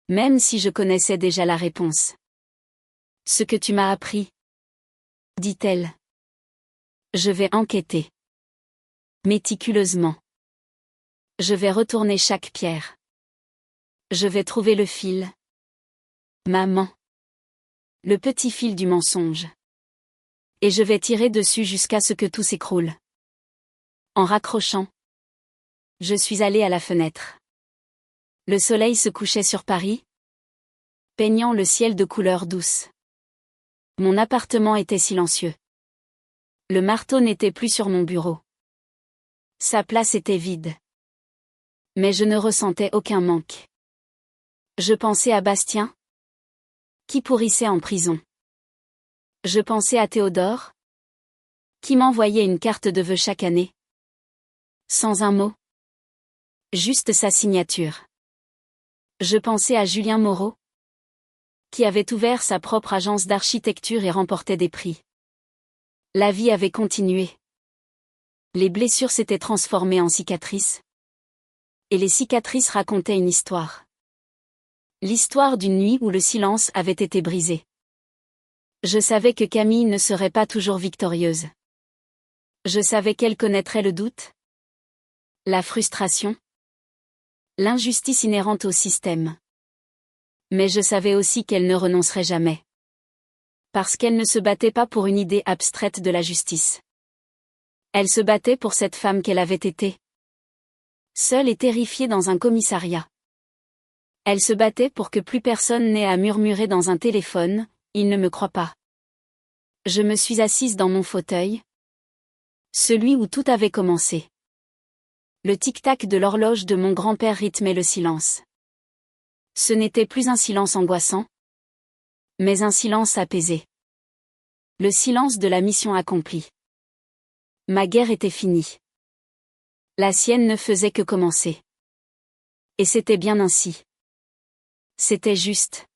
Même si je connaissais déjà la réponse. Ce que tu m'as appris, dit-elle. Je vais enquêter. Méticuleusement. Je vais retourner chaque pierre. Je vais trouver le fil. Maman. Le petit fil du mensonge. Et je vais tirer dessus jusqu'à ce que tout s'écroule. En raccrochant, je suis allée à la fenêtre. Le soleil se couchait sur Paris, peignant le ciel de couleurs douces. Mon appartement était silencieux. Le marteau n'était plus sur mon bureau. Sa place était vide. Mais je ne ressentais aucun manque. Je pensais à Bastien, qui pourrissait en prison. Je pensais à Théodore, qui m'envoyait une carte de vœux chaque année. Sans un mot. Juste sa signature. Je pensais à Julien Moreau, qui avait ouvert sa propre agence d'architecture et remportait des prix. La vie avait continué. Les blessures s'étaient transformées en cicatrices. Et les cicatrices racontaient une histoire. L'histoire d'une nuit où le silence avait été brisé. Je savais que Camille ne serait pas toujours victorieuse. Je savais qu'elle connaîtrait le doute, la frustration, l'injustice inhérente au système. Mais je savais aussi qu'elle ne renoncerait jamais. Parce qu'elle ne se battait pas pour une idée abstraite de la justice. Elle se battait pour cette femme qu'elle avait été. Seule et terrifiée dans un commissariat. Elle se battait pour que plus personne n'ait à murmurer dans un téléphone, « Il ne me croit pas ». Je me suis assise dans mon fauteuil. Celui où tout avait commencé. Le tic-tac de l'horloge de mon grand-père rythmait le silence. Ce n'était plus un silence angoissant, mais un silence apaisé. Le silence de la mission accomplie. Ma guerre était finie. La sienne ne faisait que commencer. Et c'était bien ainsi. C'était juste.